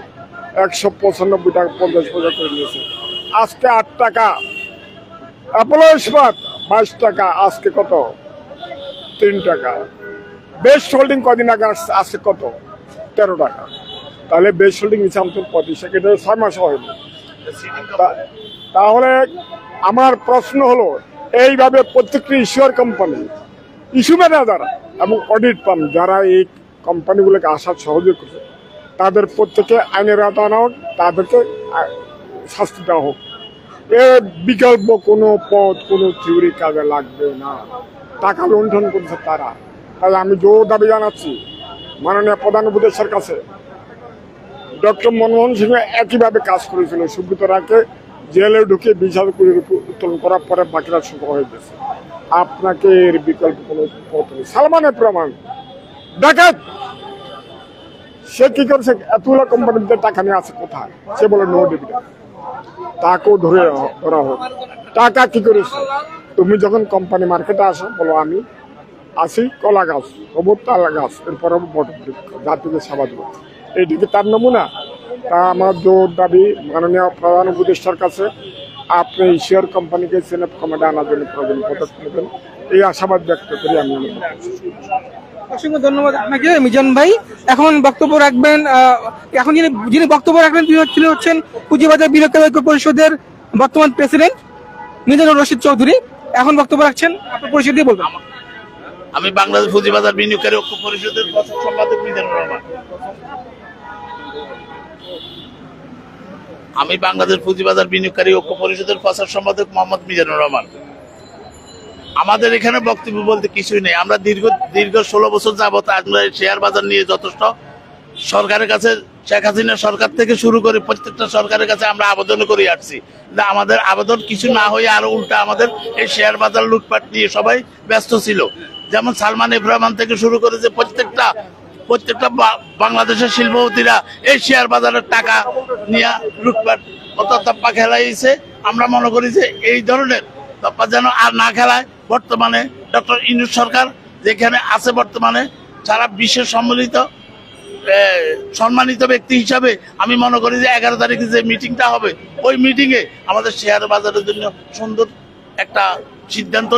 195 টাকা 50 পয়সা করে দিয়েছে, আজকে 8 টাকা। অ্যাপোলো ইস্পাত 22 টাকা, আজকে কত? 3 টাকা। বেস্ট হোল্ডিং কদিন আগে আজকে কত? 13 টাকা। তাহলে বেস্ট হোল্ডিং নিচে আমাদের 25 টাকা, এটা 6 মাস হয়নি। তাহলে আমার প্রশ্ন হলো, এইভাবে প্রত্যেকটি ইস্যুয়ার কোম্পানি, ইস্যু ম্যানেজার এবং অডিট ফার্ম যারা এই কোম্পানিগুলোকে আসার সহযোগ করছে, তাদের প্রত্যেকে আইনের আওতায় আনা হোক, তাদেরকে শাস্তি দেওয়া হোক। এর বিকল্প কোনো পথ, কোনো থিওরি কাজে লাগবে না। টাকা লুণ্ঠন করছে তারা। তাই আমি জোর দাবি জানাচ্ছি মাননীয় প্রধান উপদেষ্টার কাছে, ডক্টর মনমোহন সিংহ একইভাবে কাজ করেছিল। সুব্রত রায়কে জেলে ঢুকে 20,000 কোটি উত্তোলন করার পরে বাকিরা সুখ হয়ে গেছে। আপনাকে এর বিকল্প কোনো পথ নেই। সালমানের প্রমাণ ডাকাত, সে কি করছে? এতগুলো কোম্পানিতে টাকা নিয়ে আছে কোথায়? সে বলে নো ডিভিডেন্ড। তাকেও ধরা হোক। টাকা কি করেছে? তুমি যখন কোম্পানি মার্কেটে আসো, বলো আমি আসি কলা গাছ, হবো তালা গাছ, এরপর হবো বটবৃক্ষ, জাতিকে সেবা দেবো। এইটিকে তার নমুনা। তা আমার জোর দাবি মাননীয় প্রধান উপদেষ্টার কাছে, আপনি শেয়ার কোম্পানিকে চেন অফ কমিটি আনার জন্য প্রয়োজন পদক্ষেপ নেবেন, এই আশাবাদ ব্যক্ত করি আমি। অসংখ্য ধন্যবাদ আপনাকে মিজান ভাই। এখন বক্তব্য রাখবেন, এখন যিনি বক্তব্য রাখবেন তিনি হচ্ছেন পুঁজিবাজার বিনিয়োগকারী ঐক্য পরিষদের বর্তমান প্রেসিডেন্ট মিজানুর রশিদ চৌধুরী। এখন বক্তব্য রাখছেন, আপনার পরিচয় দিয়ে বলবেন। আমি বাংলাদেশ পুঁজিবাজার বিনিয়োগকারী ঐক্য পরিষদের সম্পাদক মিজানুর রহমান। আমি বাংলাদেশ পুঁজিবাজার বিনিয়োগকারী ঐক্য পরিষদের প্রচার সম্পাদক মোহাম্মদ মিজানুর রহমান। আমাদের এখানে বক্তব্য বলতে কিছুই নেই। আমরা দীর্ঘ 16 বছর যাবত আমরা শেয়ার বাজার নিয়ে যথেষ্ট সরকারের কাছে, শেখ হাসিনা সরকার থেকে শুরু করে প্রত্যেকটা সরকারের কাছে আমরা আবেদন করে আসছি। আমাদের আবেদন কিছু না হয়ে আরো উল্টা আমাদের এই শেয়ার বাজার লুটপাট নিয়ে সবাই ব্যস্ত ছিল। যেমন সালমান এফ রহমান থেকে শুরু করে যে প্রত্যেকটা বাংলাদেশের শিল্পপতিরা এই শেয়ার বাজারের টাকা নিয়ে লুটপাট অত তপ্পা খেলাইছে। আমরা মনে করি যে এই ধরনের তপ্পা যেন আর না খেলায়। বর্তমানে ডক্টর ইউনূস সরকার যেখানে আছে, বর্তমানে সারা বিশ্বের সম্মানিত ব্যক্তি হিসাবে আমি মনে করি যে 11 তারিখে যে মিটিংটা হবে, ওই মিটিংয়ে আমাদের শেয়ার বাজারের জন্য সুন্দর একটা সিদ্ধান্ত